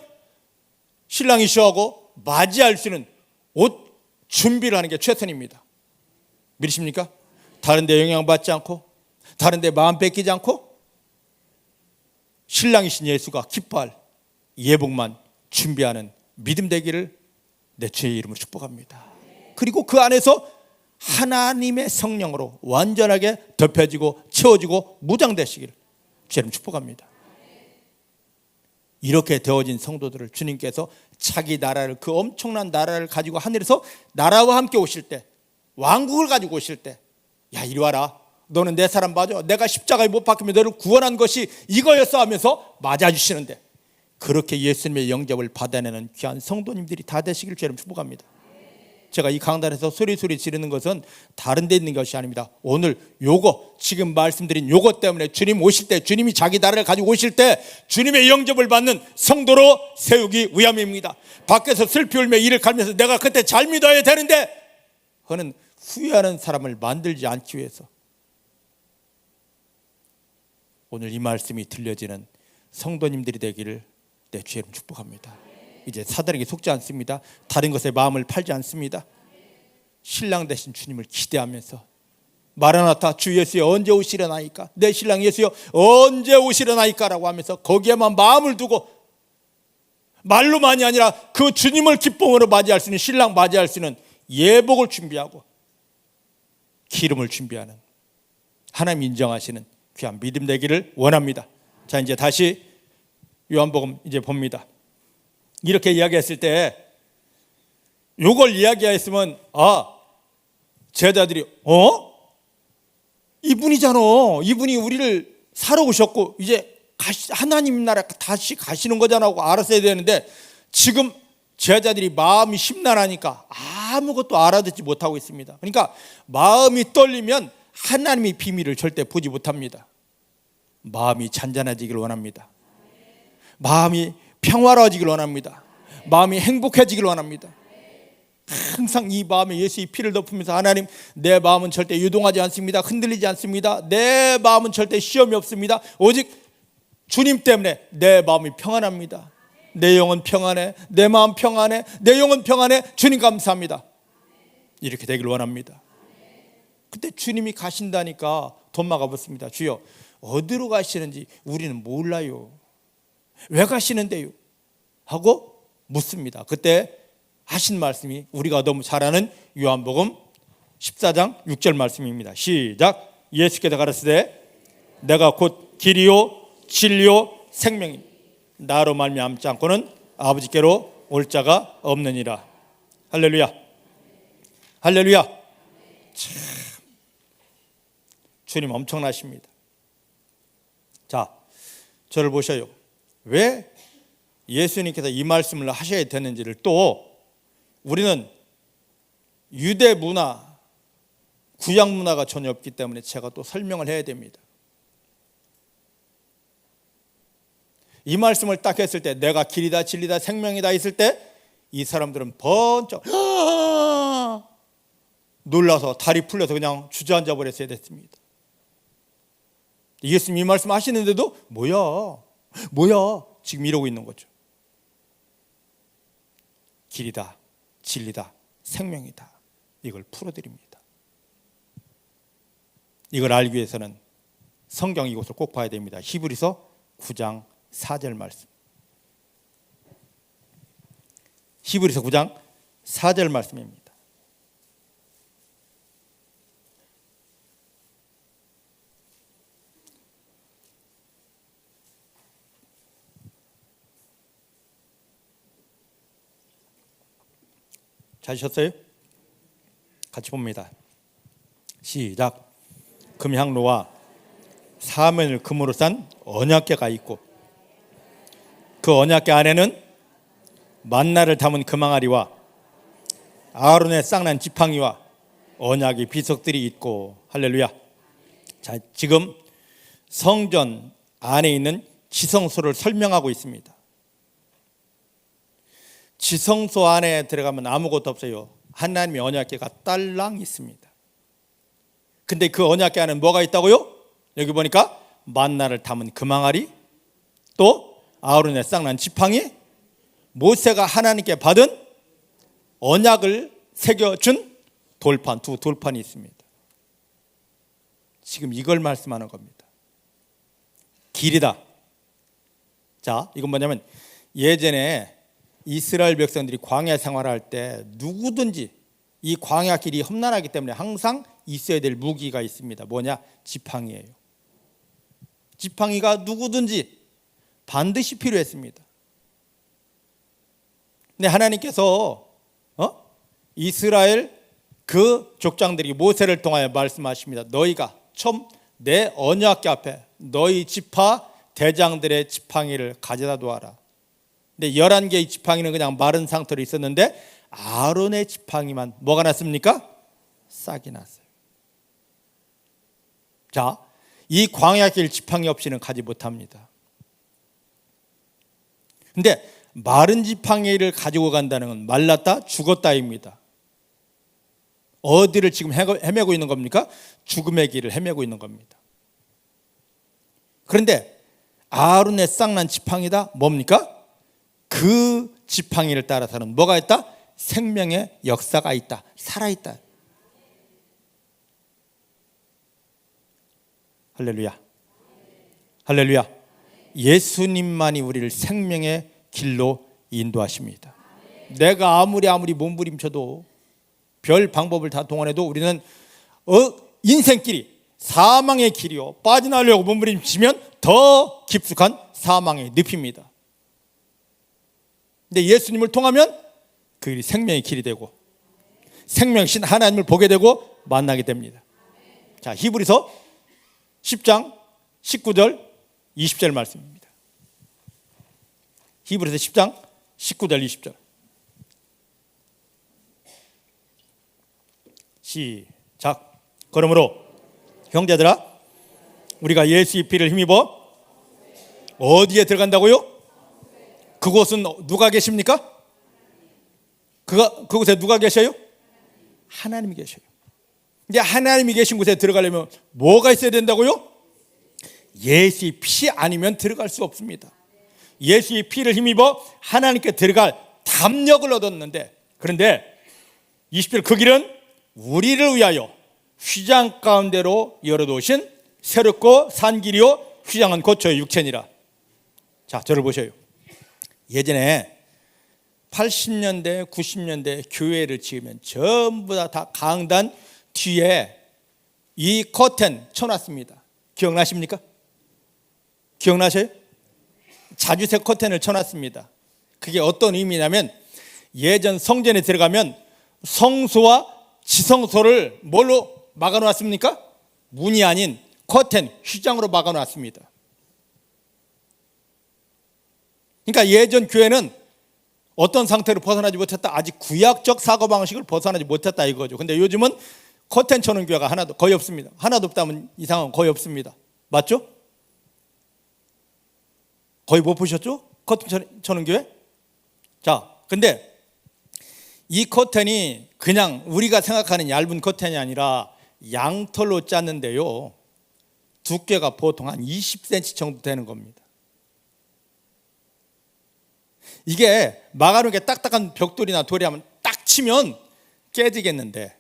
신랑이시하고 맞이할 수 있는 옷 준비를 하는 게 최선입니다. 믿으십니까? 다른 데 영향받지 않고, 다른 데 마음 뺏기지 않고 신랑이신 예수가 기뻐할 예복만 준비하는 믿음 되기를 내 주의 이름으로 축복합니다. 그리고 그 안에서 하나님의 성령으로 완전하게 덮여지고 채워지고 무장되시기를 주의 이름 축복합니다. 이렇게 되어진 성도들을 주님께서 자기 나라를, 그 엄청난 나라를 가지고 하늘에서 나라와 함께 오실 때, 왕국을 가지고 오실 때, 야 이리 와라, 너는 내 사람 맞아, 내가 십자가에 못 박히며 너를 구원한 것이 이거였어 하면서 맞아주시는데, 그렇게 예수님의 영접을 받아내는 귀한 성도님들이 다 되시길 주님 축복합니다. 제가 이 강단에서 소리 지르는 것은 다른 데 있는 것이 아닙니다. 오늘 요거, 지금 말씀드린 요것 때문에 주님 오실 때, 주님이 자기 나라를 가지고 오실 때 주님의 영접을 받는 성도로 세우기 위함입니다. 밖에서 슬피 울며 이를 갈면서 내가 그때 잘 믿어야 되는데 하는 후회하는 사람을 만들지 않기 위해서 오늘 이 말씀이 들려지는 성도님들이 되기를 내 주의 이름 축복합니다. 이제 사단에게 속지 않습니다. 다른 것에 마음을 팔지 않습니다. 신랑 되신 주님을 기대하면서 마라나타, 주 예수여 언제 오시려나이까, 내 신랑 예수여 언제 오시려나이까 라고 하면서 거기에만 마음을 두고, 말로만이 아니라 그 주님을 기쁨으로 맞이할 수 있는, 신랑 맞이할 수 있는 예복을 준비하고 기름을 준비하는, 하나님 인정하시는 귀한 믿음 되기를 원합니다. 자, 이제 다시 요한복음 이제 봅니다. 이렇게 이야기했을 때, 요걸 이야기했으면 제자들이 이분이잖아, 이분이 우리를 사러 오셨고 이제 하나님 나라 다시 가시는 거잖아 하고 알았어야 되는데, 지금 제자들이 마음이 심란하니까 아무것도 알아듣지 못하고 있습니다. 그러니까 마음이 떨리면 하나님의 비밀을 절대 보지 못합니다. 마음이 잔잔해지길 원합니다. 마음이 평화로워지길 원합니다. 마음이 행복해지길 원합니다. 항상 이 마음에 예수의 피를 덮으면서, 하나님 내 마음은 절대 유동하지 않습니다. 흔들리지 않습니다. 내 마음은 절대 시험이 없습니다. 오직 주님 때문에 내 마음이 평안합니다. 내 영은 평안해, 내 마음 평안해, 내 영은 평안해, 주님 감사합니다. 이렇게 되길 원합니다. 그때 주님이 가신다니까 돈 막아붙습니다. 주여 어디로 가시는지 우리는 몰라요. 왜 가시는데요? 하고 묻습니다. 그때 하신 말씀이 우리가 너무 잘 아는 요한복음 14장 6절 말씀입니다. 시작. 예수께서 가라사대 내가 곧 길이요 진리요 생명이니 나로 말미암지 않고는 아버지께로 올 자가 없느니라. 할렐루야. 할렐루야. 참 주님 엄청나십니다. 자, 저를 보셔요. 왜 예수님께서 이 말씀을 하셔야 되는지를 또 우리는 유대 문화, 구약 문화가 전혀 없기 때문에 제가 또 설명을 해야 됩니다. 이 말씀을 딱 했을 때, 내가 길이다 진리다 생명이다 했을 때 이 사람들은 번쩍 놀라서 다리 풀려서 그냥 주저앉아 버렸어야 됐습니다. 예수님이 이 말씀 하시는데도 뭐야 지금 이러고 있는 거죠. 길이다, 진리다, 생명이다. 이걸 풀어드립니다. 이걸 알기 위해서는 성경 이곳을 꼭 봐야 됩니다. 히브리서 9장 4절 말씀. 히브리서 9장 4절 말씀입니다. 찾으셨어요? 같이 봅니다. 시작. 금향로와 사면을 금으로 싼 언약궤가 있고 그 언약궤 안에는 만나를 담은 금항아리와 아론의 쌍난 지팡이와 언약의 비석들이 있고. 할렐루야. 자, 지금 성전 안에 있는 지성소를 설명하고 있습니다. 지성소 안에 들어가면 아무것도 없어요. 하나님의 언약궤가 딸랑 있습니다. 근데 그 언약궤 안에는 뭐가 있다고요? 여기 보니까 만나를 담은 금항아리, 또 아론의 쌍난 지팡이, 모세가 하나님께 받은 언약을 새겨준 돌판, 두 돌판이 있습니다. 지금 이걸 말씀하는 겁니다. 길이다. 자, 이건 뭐냐면 예전에 이스라엘 백성들이 광야 생활할 때 누구든지 이 광야 길이 험난하기 때문에 항상 있어야 될 무기가 있습니다. 뭐냐? 지팡이예요. 지팡이가 누구든지 반드시 필요했습니다. 근데 하나님께서 이스라엘 그 족장들이 모세를 통하여 말씀하십니다. 너희가 처음 내 언약궤 앞에 너희 지파 대장들의 지팡이를 가져다 두어라. 근데 11개의 지팡이는 그냥 마른 상태로 있었는데 아론의 지팡이만 뭐가 났습니까? 싹이 났어요. 자, 이 광야길 지팡이 없이는 가지 못합니다. 근데 마른 지팡이를 가지고 간다는 건 말랐다 죽었다입니다. 어디를 지금 헤매고 있는 겁니까? 죽음의 길을 헤매고 있는 겁니다. 그런데 아론의 쌍난 지팡이다 뭡니까? 그 지팡이를 따라서는 뭐가 있다? 생명의 역사가 있다. 살아있다. 할렐루야. 할렐루야. 예수님만이 우리를 생명의 길로 인도하십니다. 내가 아무리 몸부림쳐도 별 방법을 다 동원해도 우리는 인생길이 사망의 길이요, 빠져나오려고 몸부림치면 더 깊숙한 사망의 늪입니다. 근데 예수님을 통하면 그 길이 생명의 길이 되고 생명신 하나님을 보게 되고 만나게 됩니다. 자, 히브리서 10장 19절 20절 말씀입니다. 히브리서 10장 19절 20절 시작. 그러므로 형제들아, 우리가 예수의 피를 힘입어 어디에 들어간다고요? 그곳은 누가 계십니까? 그곳에 누가 계셔요? 하나님이 계셔요. 이제 하나님이 계신 곳에 들어가려면 뭐가 있어야 된다고요? 예수의 피 아니면 들어갈 수 없습니다. 예수의 피를 힘입어 하나님께 들어갈 담력을 얻었는데, 그런데 20절 그 길은 우리를 위하여 휘장 가운데로 열어놓으신 새롭고 산 길이요 휘장은 고쳐의 육체니라. 자, 저를 보셔요. 예전에 80년대 90년대 교회를 지으면 전부 다 강단 뒤에 이 커튼 쳐놨습니다. 기억나십니까? 기억나셔요? 자주색 커튼을 쳐놨습니다. 그게 어떤 의미냐면 예전 성전에 들어가면 성소와 지성소를 뭘로 막아놓았습니까? 문이 아닌 커튼, 휘장으로 막아놨습니다. 그러니까 예전 교회는 어떤 상태로 벗어나지 못했다? 아직 구약적 사고방식을 벗어나지 못했다 이거죠. 근데 요즘은 커튼 쳐는 교회가 하나도 거의 없습니다. 하나도 없다면 이상은 거의 없습니다. 맞죠? 거의 못 보셨죠? 커튼 쳐는 교회? 자, 근데 이 커튼이 그냥 우리가 생각하는 얇은 커튼이 아니라 양털로 짰는데요, 두께가 보통 한 20cm 정도 되는 겁니다. 이게 막아놓은 게 딱딱한 벽돌이나 돌이하면 딱 치면 깨지겠는데,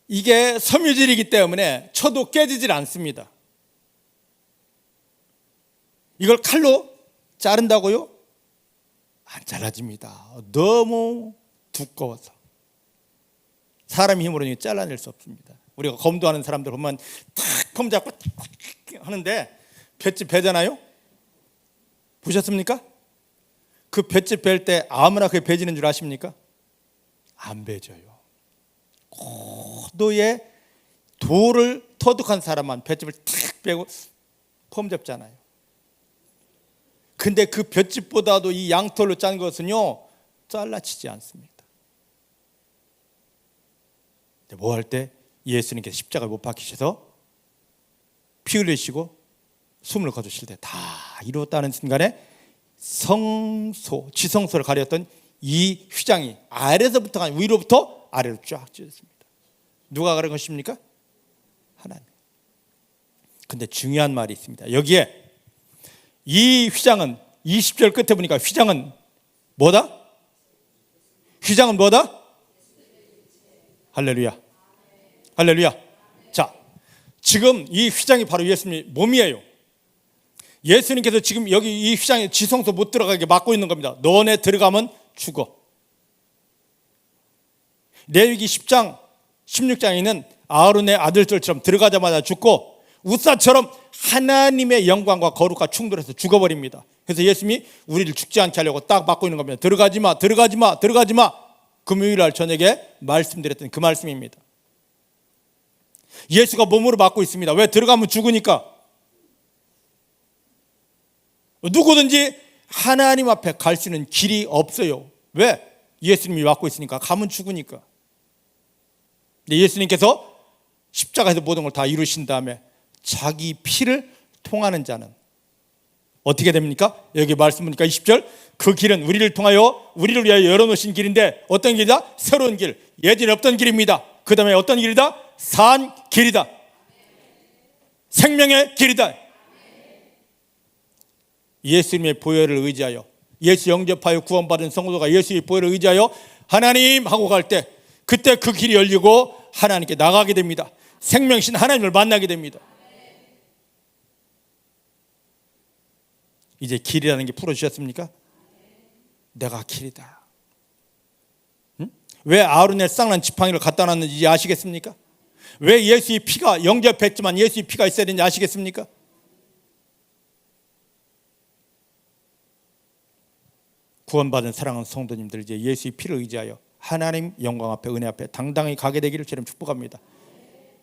이게 섬유질이기 때문에 쳐도 깨지질 않습니다. 이걸 칼로 자른다고요? 안 잘라집니다. 너무 두꺼워서 사람 힘으로는 잘라낼 수 없습니다. 우리가 검도하는 사람들 보면 탁 폼 잡고 탁 하는데 볏짚 베잖아요. 보셨습니까? 그 볏짚 벨 때 아무나 그게 베지는 줄 아십니까? 안 베져요. 고도의 돌을 터득한 사람만 볏짚을 탁 베고 폼 잡잖아요. 근데 그 볏짚보다도 이 양털로 짠 것은요, 잘라치지 않습니다. 뭐 할 때 예수님께서 십자가에 못 박히셔서 피 흘리시고 숨을 거두실 때 다 이루었다는 순간에 성소, 지성소를 가렸던 이 휘장이 아래서부터 위로부터 아래로 쫙 찢어졌습니다. 누가 가른 것입니까? 하나님. 근데 중요한 말이 있습니다. 여기에 이 휘장은 20절 끝에 보니까 휘장은 뭐다? 휘장은 뭐다? 할렐루야. 할렐루야. 자, 지금 이 휘장이 바로 예수님 몸이에요. 예수님께서 지금 여기 이 휘장에 지성소 못 들어가게 막고 있는 겁니다. 너네 들어가면 죽어. 레위기 10장 16장에 있는 아론의 아들들처럼 들어가자마자 죽고 우사처럼 하나님의 영광과 거룩과 충돌해서 죽어버립니다. 그래서 예수님이 우리를 죽지 않게 하려고 딱 막고 있는 겁니다. 들어가지 마, 들어가지 마, 들어가지 마. 금요일날 저녁에 말씀드렸던 그 말씀입니다. 예수가 몸으로 막고 있습니다. 왜? 들어가면 죽으니까. 누구든지 하나님 앞에 갈 수 있는 길이 없어요. 왜? 예수님이 막고 있으니까. 가면 죽으니까. 근데 예수님께서 십자가에서 모든 걸 다 이루신 다음에 자기 피를 통하는 자는 어떻게 됩니까? 여기 말씀 보니까 20절, 그 길은 우리를 통하여 우리를 위하여 열어놓으신 길인데 어떤 길이다? 새로운 길, 예전에 없던 길입니다. 그 다음에 어떤 길이다? 산 길이다. 생명의 길이다. 예수님의 보혈을 의지하여, 예수 영접하여 구원받은 성도가 예수의 보혈을 의지하여 하나님 하고 갈 때, 그때 그 길이 열리고 하나님께 나가게 됩니다. 생명신 하나님을 만나게 됩니다. 이제 길이라는 게 풀어주셨습니까? 내가 길이다. 응? 왜 아론의 쌍난 지팡이를 갖다 놨는지 이제 아시겠습니까? 왜 예수의 피가 영접했지만 예수의 피가 있어야 되는지 아시겠습니까? 구원받은 사랑하는 성도님들, 이제 예수의 피를 의지하여 하나님 영광 앞에, 은혜 앞에 당당히 가게 되기를 주님 축복합니다.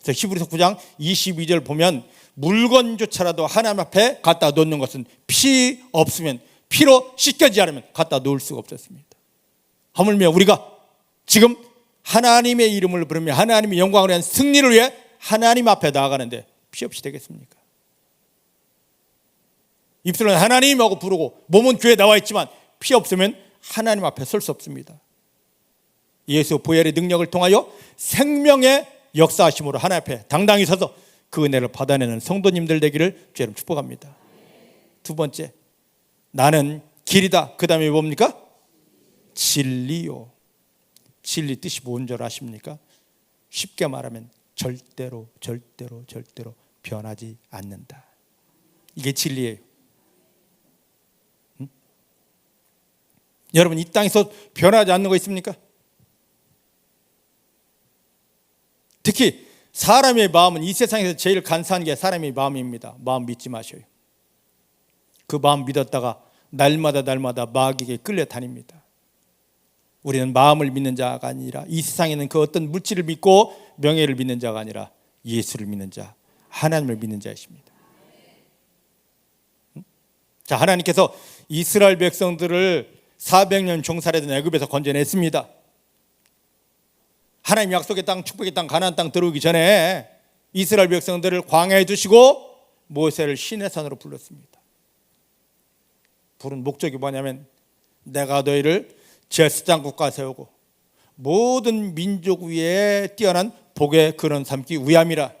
그래서 히브리서 9장 22절 보면 물건조차라도 하나님 앞에 갖다 놓는 것은 피 없으면, 피로 씻겨지지 않으면 갖다 놓을 수가 없었습니다. 하물며 우리가 지금 하나님의 이름을 부르며 하나님의 영광을 위한 승리를 위해 하나님 앞에 나아가는데 피 없이 되겠습니까? 입술은 하나님하고 부르고 몸은 교회에 나와 있지만 피 없으면 하나님 앞에 설 수 없습니다. 예수 보혈의 능력을 통하여 생명의 역사하심으로 하나님 앞에 당당히 서서 그 은혜를 받아내는 성도님들 되기를 주님 축복합니다. 두 번째, 나는 길이다. 그 다음에 뭡니까? 진리요. 진리 뜻이 뭔 줄 아십니까? 쉽게 말하면 절대로 변하지 않는다. 이게 진리예요. 응? 여러분, 이 땅에서 변하지 않는 거 있습니까? 특히 사람의 마음은 이 세상에서 제일 간사한 게 사람의 마음입니다. 마음 믿지 마셔요. 그 마음 믿었다가 날마다 마귀에게 끌려다닙니다. 우리는 마음을 믿는 자가 아니라, 이 세상에는 그 어떤 물질을 믿고 명예를 믿는 자가 아니라 예수를 믿는 자, 하나님을 믿는 자이십니다. 자, 하나님께서 이스라엘 백성들을 400년 종살이던 애굽에서 건져냈습니다. 하나님 약속의 땅, 축복의 땅, 가나안 땅 들어오기 전에 이스라엘 백성들을 광야에 두시고 모세를 시내산으로 불렀습니다. 부른 목적이 뭐냐면, 내가 너희를 제사장 국가 세우고 모든 민족 위에 뛰어난 복의 근원 삼기 위함이라.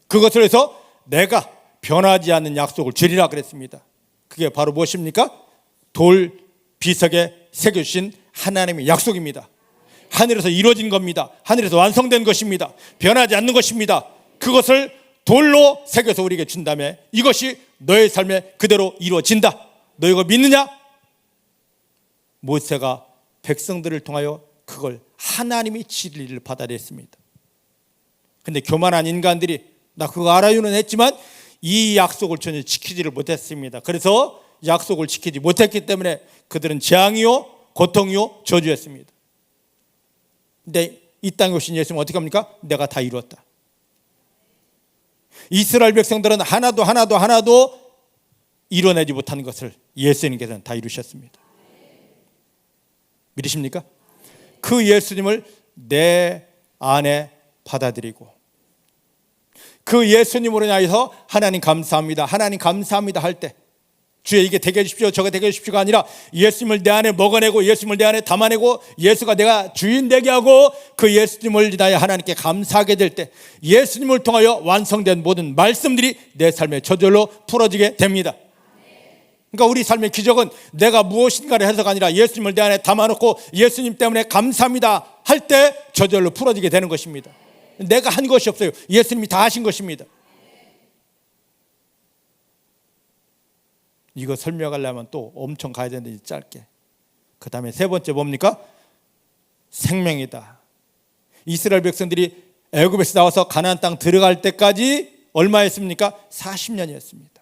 그것을 해서 내가 변하지 않는 약속을 주리라 그랬습니다. 그게 바로 무엇입니까? 돌 비석에 새겨주신 하나님의 약속입니다. 하늘에서 이루어진 겁니다. 하늘에서 완성된 것입니다. 변하지 않는 것입니다. 그것을 돌로 새겨서 우리에게 준 다음에 이것이 너의 삶에 그대로 이루어진다. 너 이거 믿느냐? 모세가 백성들을 통하여 그걸 하나님이 진리를 받아냈습니다. 근데 교만한 인간들이 나 그거 알아요는 했지만 이 약속을 전혀 지키지를 못했습니다. 그래서 약속을 지키지 못했기 때문에 그들은 재앙이요 고통이요 저주였습니다. 근데 이 땅에 오신 예수님은 어떻게 합니까? 내가 다 이루었다. 이스라엘 백성들은 하나도 이뤄내지 못한 것을 예수님께서는 다 이루셨습니다. 믿으십니까? 그 예수님을 내 안에 받아들이고 그 예수님으로 인하여서 하나님 감사합니다, 하나님 감사합니다 할 때 주여 이게 되게 해주십시오 저게 되게 해주십시오가 아니라 예수님을 내 안에 먹어내고 예수님을 내 안에 담아내고 예수가 내가 주인 되게 하고 그 예수님을 인하여 하나님께 감사하게 될 때 예수님을 통하여 완성된 모든 말씀들이 내 삶의 저절로 풀어지게 됩니다. 그러니까 우리 삶의 기적은 내가 무엇인가를 해서가 아니라 예수님을 내 안에 담아놓고 예수님 때문에 감사합니다 할 때 저절로 풀어지게 되는 것입니다. 내가 한 것이 없어요. 예수님이 다 하신 것입니다. 이거 설명하려면 또 엄청 가야 되는데 짧게. 그 다음에 세 번째 뭡니까? 생명이다. 이스라엘 백성들이 애굽에서 나와서 가나안 땅 들어갈 때까지 얼마였습니까? 40년이었습니다.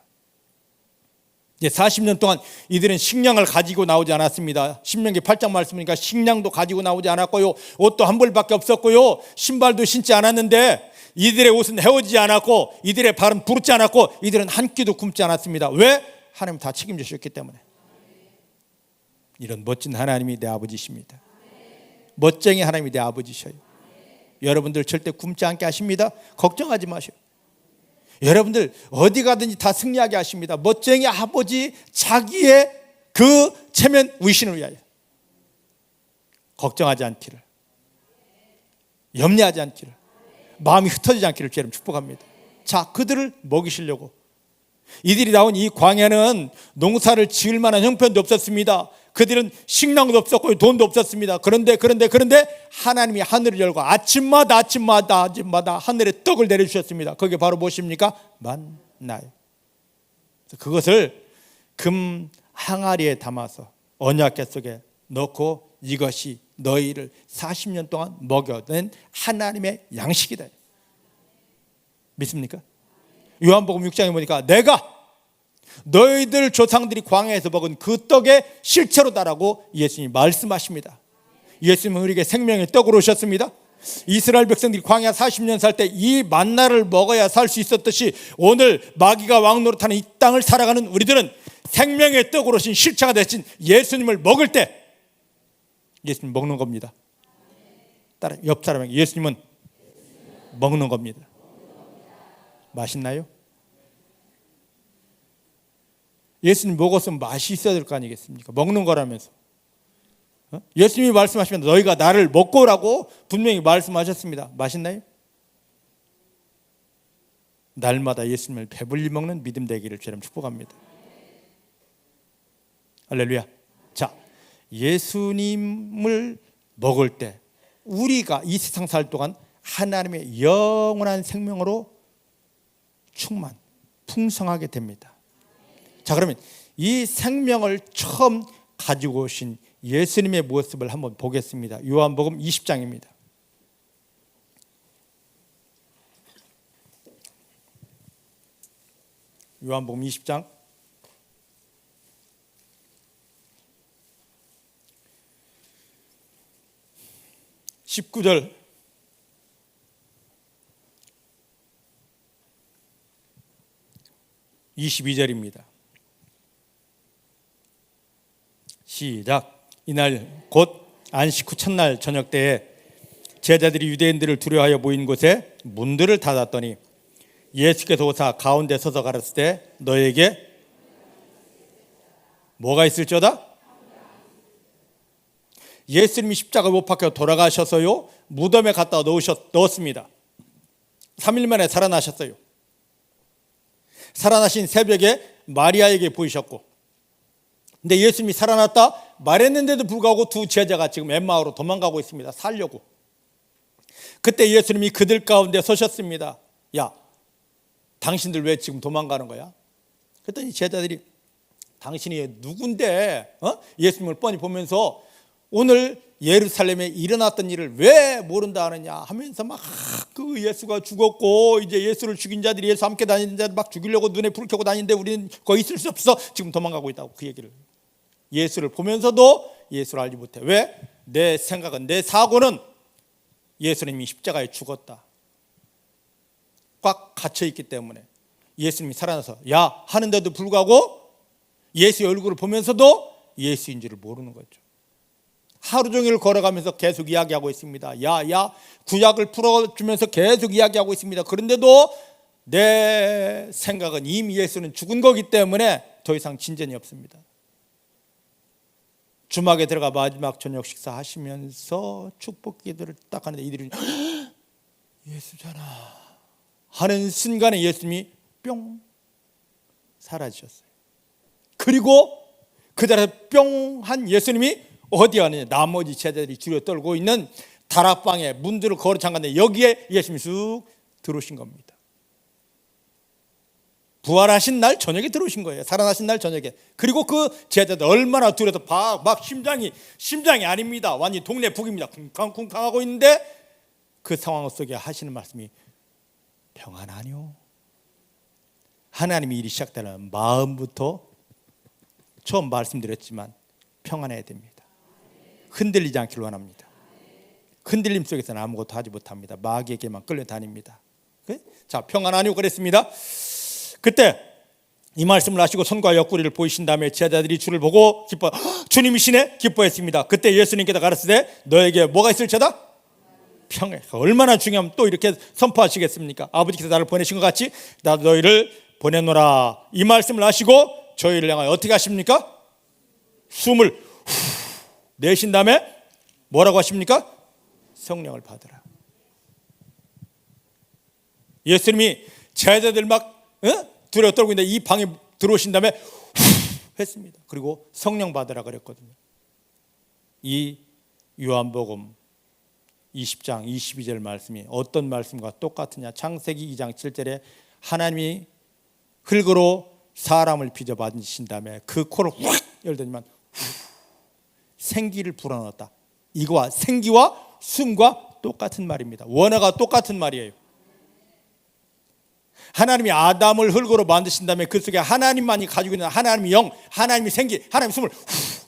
40년 동안 이들은 식량을 가지고 나오지 않았습니다. 신명기 8장 말씀이니까 식량도 가지고 나오지 않았고요, 옷도 한 벌밖에 없었고요, 신발도 신지 않았는데 이들의 옷은 헤어지지 않았고 이들의 발은 부르지 않았고 이들은 한 끼도 굶지 않았습니다. 왜? 하나님 다 책임져 주셨기 때문에. 이런 멋진 하나님이 내 아버지십니다. 멋쟁이 하나님이 내 아버지셔요. 여러분들 절대 굶지 않게 하십니다. 걱정하지 마세요. 여러분들 어디 가든지 다 승리하게 하십니다. 멋쟁이 아버지 자기의 그 체면 위신을 위하여 걱정하지 않기를, 염려하지 않기를, 마음이 흩어지지 않기를 주님 축복합니다. 자, 그들을 먹이시려고 이들이 나온 이 광야는 농사를 지을 만한 형편도 없었습니다. 그들은 식량도 없었고 돈도 없었습니다. 그런데 하나님이 하늘을 열고 아침마다 하늘에 떡을 내려주셨습니다. 그게 바로 무엇입니까? 만나요. 그것을 금 항아리에 담아서 언약궤 속에 넣고 이것이 너희를 40년 동안 먹여낸 하나님의 양식이다. 믿습니까? 요한복음 6장에 보니까 내가 너희들 조상들이 광야에서 먹은 그 떡의 실체로다라고 예수님이 말씀하십니다. 예수님은 우리에게 생명의 떡으로 오셨습니다. 이스라엘 백성들이 광야 40년 살 때 이 만나를 먹어야 살 수 있었듯이 오늘 마귀가 왕노릇하는 이 땅을 살아가는 우리들은 생명의 떡으로 오신 실체가 되신 예수님을 먹을 때 예수님 먹는 겁니다. 따라 옆 사람에게 예수님은 먹는 겁니다. 맛있나요? 예수님 먹었으면 맛이 있어야 될 거 아니겠습니까? 먹는 거라면서. 예수님이 말씀하시면 너희가 나를 먹고 오라고 분명히 말씀하셨습니다. 맛있나요? 날마다 예수님을 배불리 먹는 믿음 되기를 주님 축복합니다. 할렐루야. 자, 예수님을 먹을 때 우리가 이 세상 살 동안 하나님의 영원한 생명으로 풍성하게 됩니다. 자, 그러면 이 생명을 처음 가지고 오신 예수님의 모습을 한번 보겠습니다. 요한복음 20장입니다. 요한복음 20장 19절 22절입니다. 시작. 이날 곧 안식 후 첫날 저녁 때에 제자들이 유대인들을 두려워하여 모인 곳에 문들을 닫았더니 예수께서 오사 가운데 서서 가르칠 때 너에게 뭐가 있을지어다? 예수님이 십자가 못 박혀 돌아가셔서요, 무덤에 갖다 넣었습니다. 3일 만에 살아나셨어요. 살아나신 새벽에 마리아에게 보이셨고, 근데 예수님이 살아났다 말했는데도 불구하고 두 제자가 지금 엠마오로 도망가고 있습니다. 살려고. 그때 예수님이 그들 가운데 서셨습니다. 야, 당신들 왜 지금 도망가는 거야? 그랬더니 제자들이 당신이 누군데 예수님을 뻔히 보면서 오늘 예루살렘에 일어났던 일을 왜 모른다 하느냐 하면서 막 그 예수가 죽었고 이제 예수를 죽인 자들이 예수 함께 다니는 자들 막 죽이려고 눈에 불 켜고 다니는데 우리는 거기 있을 수 없어 지금 도망가고 있다고 그 얘기를. 예수를 보면서도 예수를 알지 못해. 왜? 내 생각은, 내 사고는 예수님이 십자가에 죽었다 꽉 갇혀있기 때문에 예수님이 살아나서 야 하는데도 불구하고 예수의 얼굴을 보면서도 예수인 줄을 모르는 거죠. 하루 종일 걸어가면서 계속 이야기하고 있습니다. 야 구약을 풀어주면서 계속 이야기하고 있습니다. 그런데도 내 생각은 이미 예수는 죽은 거기 때문에 더 이상 진전이 없습니다. 주막에 들어가 마지막 저녁 식사 하시면서 축복 기도를 딱 하는데 이들이 예수잖아 하는 순간에 예수님이 뿅 사라지셨어요. 그리고 그 자리에서 뿅 한 예수님이 어디 가느냐, 나머지 제자들이 주려 떨고 있는 다락방에 문들을 걸어 잠갔는데 여기에 예수님이 쑥 들어오신 겁니다. 부활하신 날 저녁에 들어오신 거예요. 살아나신 날 저녁에. 그리고 그 제자들 얼마나 두려워서 막 심장이 아닙니다. 완전히 동네 북입니다. 쿵쾅쿵쾅하고 있는데 그 상황 속에 하시는 말씀이 평안하뇨. 하나님의 일이 시작되는 마음부터 처음 말씀드렸지만 평안해야 됩니다. 흔들리지 않기를 원합니다. 흔들림 속에서는 아무것도 하지 못합니다. 마귀에게만 끌려다닙니다. 자, 평안하뇨 그랬습니다. 그때 이 말씀을 하시고 손과 옆구리를 보이신 다음에 제자들이 주를 보고 주님이시네 기뻐했습니다. 그때 예수님께서 가르치되 너에게 뭐가 있을지어다? 평안. 얼마나 중요하면 또 이렇게 선포하시겠습니까? 아버지께서 나를 보내신 것 같이 나도 너희를 보내노라. 이 말씀을 하시고 저희를 향하여 어떻게 하십니까? 숨을 내신 다음에 뭐라고 하십니까? 성령을 받으라. 예수님이 제자들 막 두려워 떨고 있는데 이 방에 들어오신 다음에 했습니다. 그리고 성령 받으라 그랬거든요. 이 요한복음 20장 22절 말씀이 어떤 말씀과 똑같으냐? 창세기 2장 7절에 하나님이 흙으로 사람을 빚어 만드신 다음에 그 코를 확 열더니만 생기를 불어넣었다. 이거와 생기와 숨과 똑같은 말입니다. 원어가 똑같은 말이에요. 하나님이 아담을 흙으로 만드신 다음에 그 속에 하나님만이 가지고 있는 하나님의 영, 하나님의 생기, 하나님의 숨을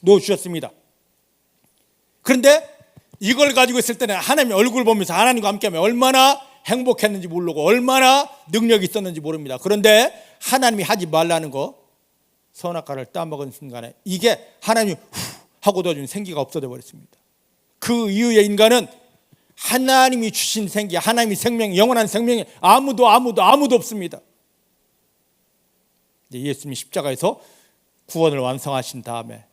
넣어주셨습니다. 그런데 이걸 가지고 있을 때는 하나님의 얼굴을 보면서 하나님과 함께하면 얼마나 행복했는지 모르고 얼마나 능력이 있었는지 모릅니다. 그런데 하나님이 하지 말라는 거 선악과를 따먹은 순간에 이게 하나님이 하고 넣어준 생기가 없어져 버렸습니다. 그 이후에 인간은 하나님이 주신 생기, 하나님의 생명, 영원한 생명이 아무도 없습니다. 예수님이 십자가에서 구원을 완성하신 다음에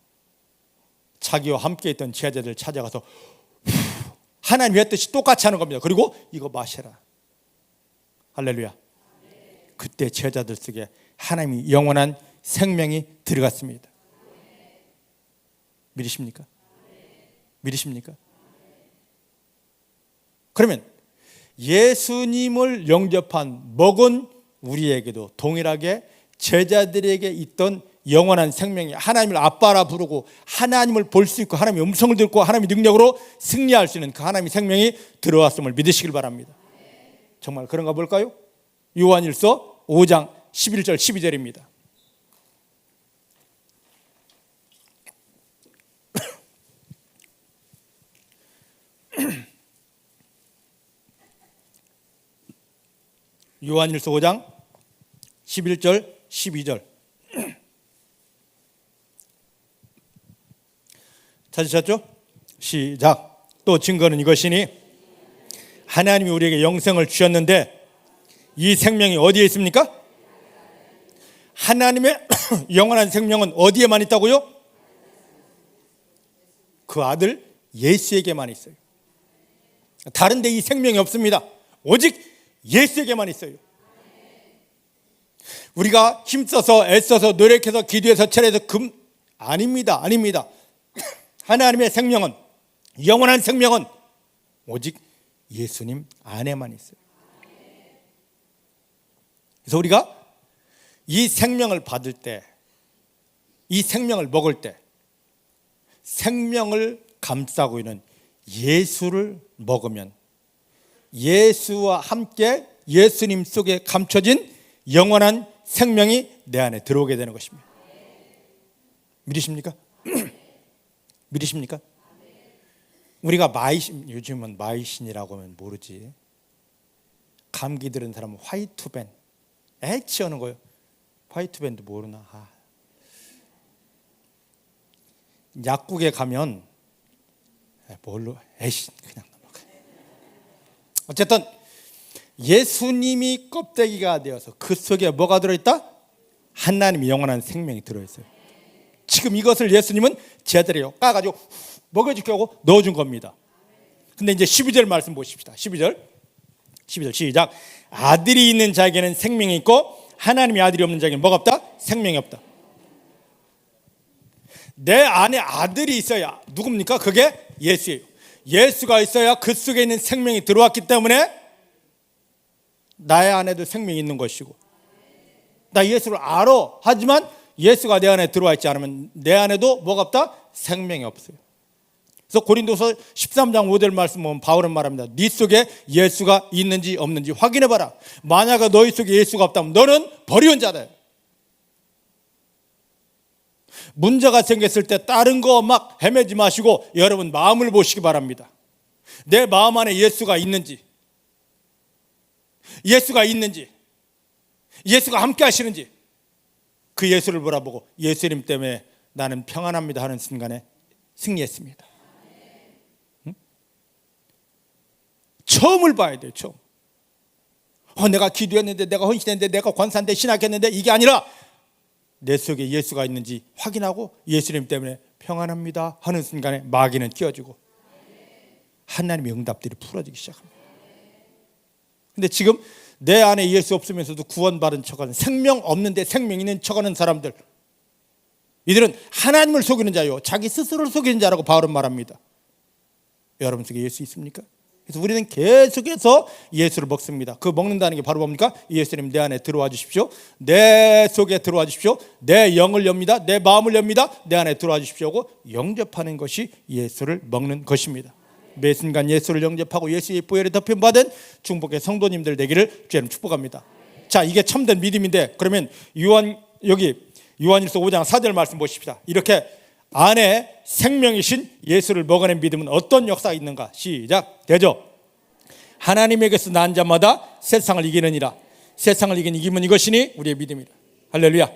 자기와 함께 있던 제자들을 찾아가서 하나님이 했듯이 똑같이 하는 겁니다. 그리고 이거 마셔라. 할렐루야. 그때 제자들 속에 하나님의 영원한 생명이 들어갔습니다. 믿으십니까? 믿으십니까? 그러면 예수님을 영접한 먹은 우리에게도 동일하게 제자들에게 있던 영원한 생명이 하나님을 아빠라 부르고 하나님을 볼 수 있고 하나님의 음성을 듣고 하나님의 능력으로 승리할 수 있는 그 하나님의 생명이 들어왔음을 믿으시길 바랍니다. 정말 그런가 볼까요? 요한일서 5장 11절 12절입니다. 요한일서 5장 11절 12절 찾으셨죠? 시작. 또 증거는 이것이니 하나님이 우리에게 영생을 주셨는데 이 생명이 어디에 있습니까? 하나님의 영원한 생명은 어디에만 있다고요? 그 아들 예수에게만 있어요. 다른 데 이 생명이 없습니다. 오직 예수에게만 있어요. 우리가 힘써서 애써서 노력해서 기도해서 철회해서 아닙니다. 하나님의 생명은, 영원한 생명은 오직 예수님 안에만 있어요. 그래서 우리가 이 생명을 받을 때, 이 생명을 먹을 때 생명을 감싸고 있는 예수를 먹으면 예수와 함께 예수님 속에 감춰진 영원한 생명이 내 안에 들어오게 되는 것입니다. 믿으십니까? 믿으십니까? 우리가 마이신, 요즘은 마이신이라고 하면 모르지. 감기 들은 사람은 화이트벤, 치어는 거예요. 화이트벤도 모르나? 약국에 가면 뭘로? 그냥 넘어가. 어쨌든 예수님이 껍데기가 되어서 그 속에 뭐가 들어있다? 하나님의 영원한 생명이 들어있어요. 지금 이것을 예수님은 제대로 까가지고 먹여주게 하고 넣어준 겁니다. 근데 이제 12절 말씀 보십시다. 12절 시작. 아들이 있는 자에게는 생명이 있고 하나님의 아들이 없는 자에게는 뭐가 없다? 생명이 없다. 내 안에 아들이 있어야, 누굽니까? 그게 예수예요. 예수가 있어야 그 속에 있는 생명이 들어왔기 때문에 나의 안에도 생명이 있는 것이고, 나 예수를 알아. 하지만 예수가 내 안에 들어와 있지 않으면 내 안에도 뭐가 없다? 생명이 없어요. 그래서 고린도서 13장 5절 말씀 보면 바울은 말합니다. 네 속에 예수가 있는지 없는지 확인해봐라. 만약에 너희 속에 예수가 없다면 너는 버리운 자다. 문제가 생겼을 때 다른 거 막 헤매지 마시고 여러분 마음을 보시기 바랍니다. 내 마음 안에 예수가 있는지, 예수가 함께 하시는지, 그 예수를 바라보고 예수님 때문에 나는 평안합니다 하는 순간에 승리했습니다. 응? 처음을 봐야 돼요. 처음. 내가 기도했는데, 내가 헌신했는데, 내가 권사인데, 신학했는데, 이게 아니라 내 속에 예수가 있는지 확인하고 예수님 때문에 평안합니다 하는 순간에 마귀는 끼어지고 하나님의 응답들이 풀어지기 시작합니다. 근데 지금 내 안에 예수 없으면서도 구원받은 척하는, 생명 없는데 생명 있는 척하는 사람들, 이들은 하나님을 속이는 자요, 자기 스스로를 속이는 자라고 바울은 말합니다. 여러분 속에 예수 있습니까? 그래서 우리는 계속해서 예수를 먹습니다. 그 먹는다는 게 바로 뭡니까? 예수님 내 안에 들어와 주십시오. 내 속에 들어와 주십시오. 내 영을 엽니다. 내 마음을 엽니다. 내 안에 들어와 주십시오 하고 영접하는 것이 예수를 먹는 것입니다. 매 순간 예수를 영접하고 예수의 보혈에 덮임받은 중복의 성도님들 되기를 주님 축복합니다. 자, 이게 참된 믿음인데, 그러면 요한일서 5장 4절 말씀 보십시다. 이렇게 안에 생명이신 예수를 먹어낸 믿음은 어떤 역사가 있는가? 시작. 되죠? 하나님에게서 난 자마다 세상을 이기느니라. 세상을 이기면 이것이니 우리의 믿음이라. 할렐루야.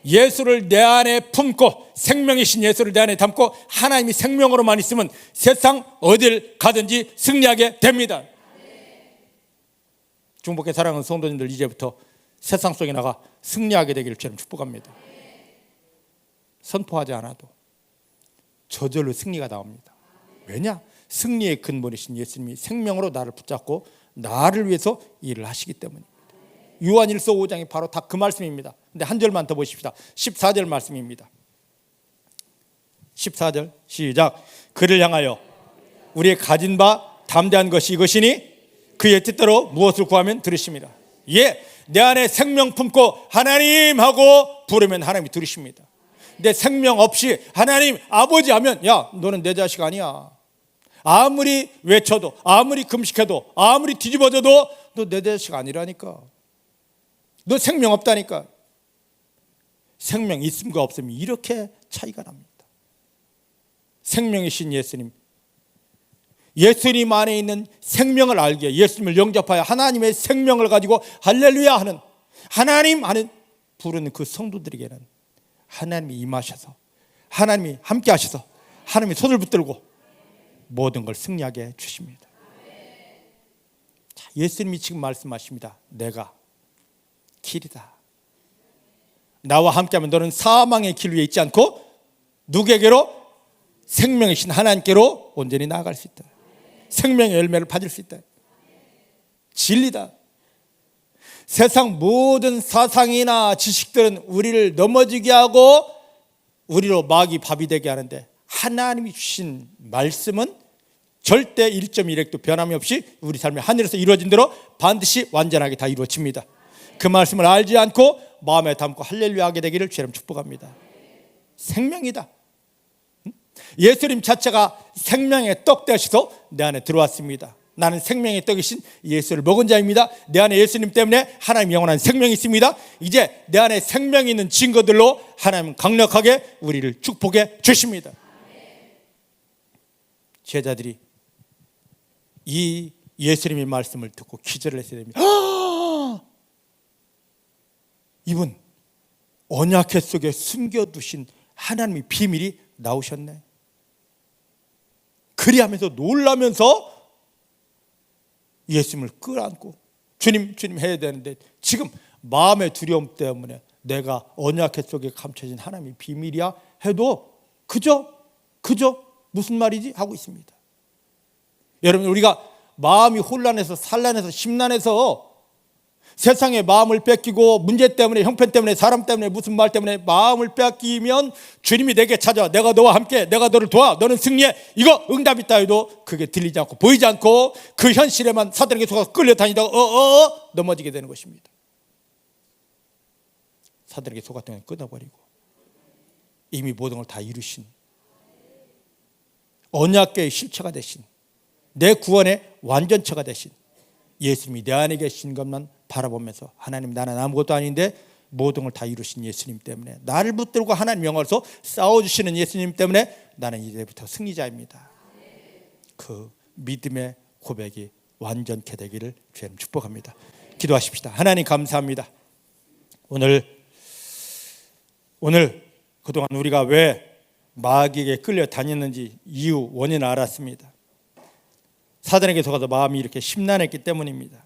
예수를 내 안에 품고, 생명이신 예수를 내 안에 담고 하나님이 생명으로만 있으면 세상 어딜 가든지 승리하게 됩니다. 중복의 사랑하는 성도님들, 이제부터 세상 속에 나가 승리하게 되기를 저는 축복합니다. 선포하지 않아도 저절로 승리가 나옵니다. 왜냐? 승리의 근본이신 예수님이 생명으로 나를 붙잡고 나를 위해서 일을 하시기 때문입니다. 요한일서 5장이 바로 다 그 말씀입니다. 근데 한 절만 더 보십시다. 14절 말씀입니다. 14절 시작. 그를 향하여 우리의 가진 바 담대한 것이 이것이니 그의 뜻대로 무엇을 구하면 들으십니다. 예, 내 안에 생명 품고 하나님 하고 부르면 하나님이 들으십니다. 내 생명 없이 하나님 아버지 하면, 야, 너는 내 자식 아니야. 아무리 외쳐도, 아무리 금식해도, 아무리 뒤집어져도 너 내 자식 아니라니까. 너 생명 없다니까. 생명 있음과 없음이 이렇게 차이가 납니다. 생명이신 예수님, 예수님 안에 있는 생명을 알기에 예수님을 영접하여 하나님의 생명을 가지고 할렐루야 하는, 하나님 하는 부르는 그 성도들에게는 하나님이 임하셔서, 하나님이 함께 하셔서, 하나님이 손을 붙들고 모든 걸 승리하게 해 주십니다. 자, 예수님이 지금 말씀하십니다. 내가 길이다. 나와 함께하면 너는 사망의 길 위에 있지 않고 누구에게로? 생명이신 하나님께로 온전히 나아갈 수 있다. 생명의 열매를 받을 수 있다. 진리다. 세상 모든 사상이나 지식들은 우리를 넘어지게 하고 우리로 마귀 밥이 되게 하는데, 하나님이 주신 말씀은 절대 1.1획도 변함이 없이 우리 삶의 하늘에서 이루어진 대로 반드시 완전하게 다 이루어집니다. 그 말씀을 알지 않고 마음에 담고 할렐루야 하게 되기를 주님 축복합니다. 생명이다. 예수님 자체가 생명의 떡 되셔서 내 안에 들어왔습니다. 나는 생명의 떡이신 예수를 먹은 자입니다. 내 안에 예수님 때문에 하나님 영원한 생명이 있습니다. 이제 내 안에 생명이 있는 증거들로 하나님 강력하게 우리를 축복해 주십니다. 제자들이 이 예수님의 말씀을 듣고 기절을 했어야 됩니다. 이분 언약궤 속에 숨겨두신 하나님의 비밀이 나오셨네. 그리하면서 놀라면서 예수님을 끌어안고 주님 주님 해야 되는데, 지금 마음의 두려움 때문에 내가 언약궤 속에 감춰진 하나님의 비밀이야 해도 그저 무슨 말이지 하고 있습니다. 여러분, 우리가 마음이 혼란해서 산란해서 심란해서 세상에 마음을 뺏기고 문제 때문에, 형편 때문에, 사람 때문에, 무슨 말 때문에 마음을 뺏기면 주님이 내게 찾아, 내가 너와 함께, 내가 너를 도와, 너는 승리해, 이거 응답 있다 해도 그게 들리지 않고 보이지 않고 그 현실에만 사단에게 속아서 끌려다니다가 넘어지게 되는 것입니다. 사단에게 속았던 건 끊어버리고 이미 모든 걸 다 이루신 언약궤의 실체가 되신, 내 구원의 완전체가 되신 예수님이 내 안에 계신 것만 바라보면서, 하나님 나는 아무것도 아닌데 모든 걸 다 이루신 예수님 때문에, 나를 붙들고 하나님 영광으로서 싸워주시는 예수님 때문에 나는 이제부터 승리자입니다. 그 믿음의 고백이 완전케 되기를 주님 축복합니다. 기도하십시다. 하나님 감사합니다. 오늘 그동안 우리가 왜 마귀에게 끌려 다녔는지 이유, 원인을 알았습니다. 사단에게 속아서 마음이 이렇게 심란했기 때문입니다.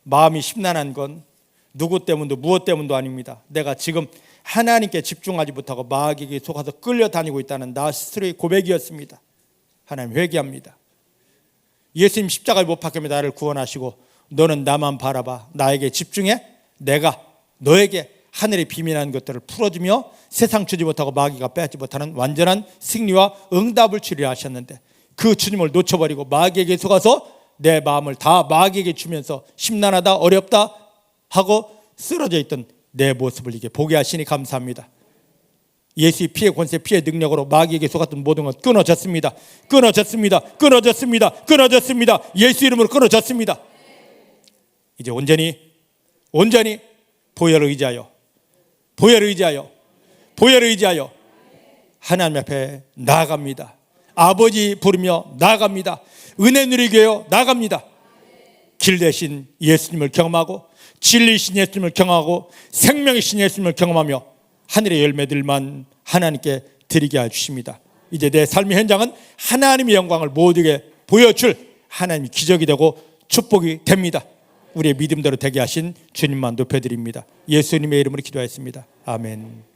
마음이 심란한 건 누구 때문도 무엇 때문도 아닙니다. 내가 지금 하나님께 집중하지 못하고 마귀에게 속아서 끌려다니고 있다는 나 스스로의 고백이었습니다. 하나님 회개합니다. 예수님 십자가에 못 박히며 나를 구원하시고 너는 나만 바라봐, 나에게 집중해, 내가 너에게 하늘의 비밀한 것들을 풀어주며 세상 주지 못하고 마귀가 빼앗지 못하는 완전한 승리와 응답을 주리라 하셨는데, 그 주님을 놓쳐버리고 마귀에게 속아서 내 마음을 다 마귀에게 주면서 심란하다, 어렵다 하고 쓰러져 있던 내 모습을 이게 보게 하시니 감사합니다. 예수의 피의 권세, 피의 능력으로 마귀에게 속았던 모든 것 끊어졌습니다. 끊어졌습니다. 끊어졌습니다. 끊어졌습니다. 예수 이름으로 끊어졌습니다. 이제 온전히 보혈을 의지하여 하나님 앞에 나아갑니다. 아버지 부르며 나아갑니다. 은혜 누리게요 나아갑니다. 길 대신 예수님을 경험하고, 진리이신 예수님을 경험하고, 생명이신 예수님을 경험하며 하늘의 열매들만 하나님께 드리게 해주십니다. 이제 내 삶의 현장은 하나님의 영광을 모두에게 보여줄 하나님의 기적이 되고 축복이 됩니다. 우리의 믿음대로 되게 하신 주님만 높여드립니다. 예수님의 이름으로 기도했습니다. 아멘.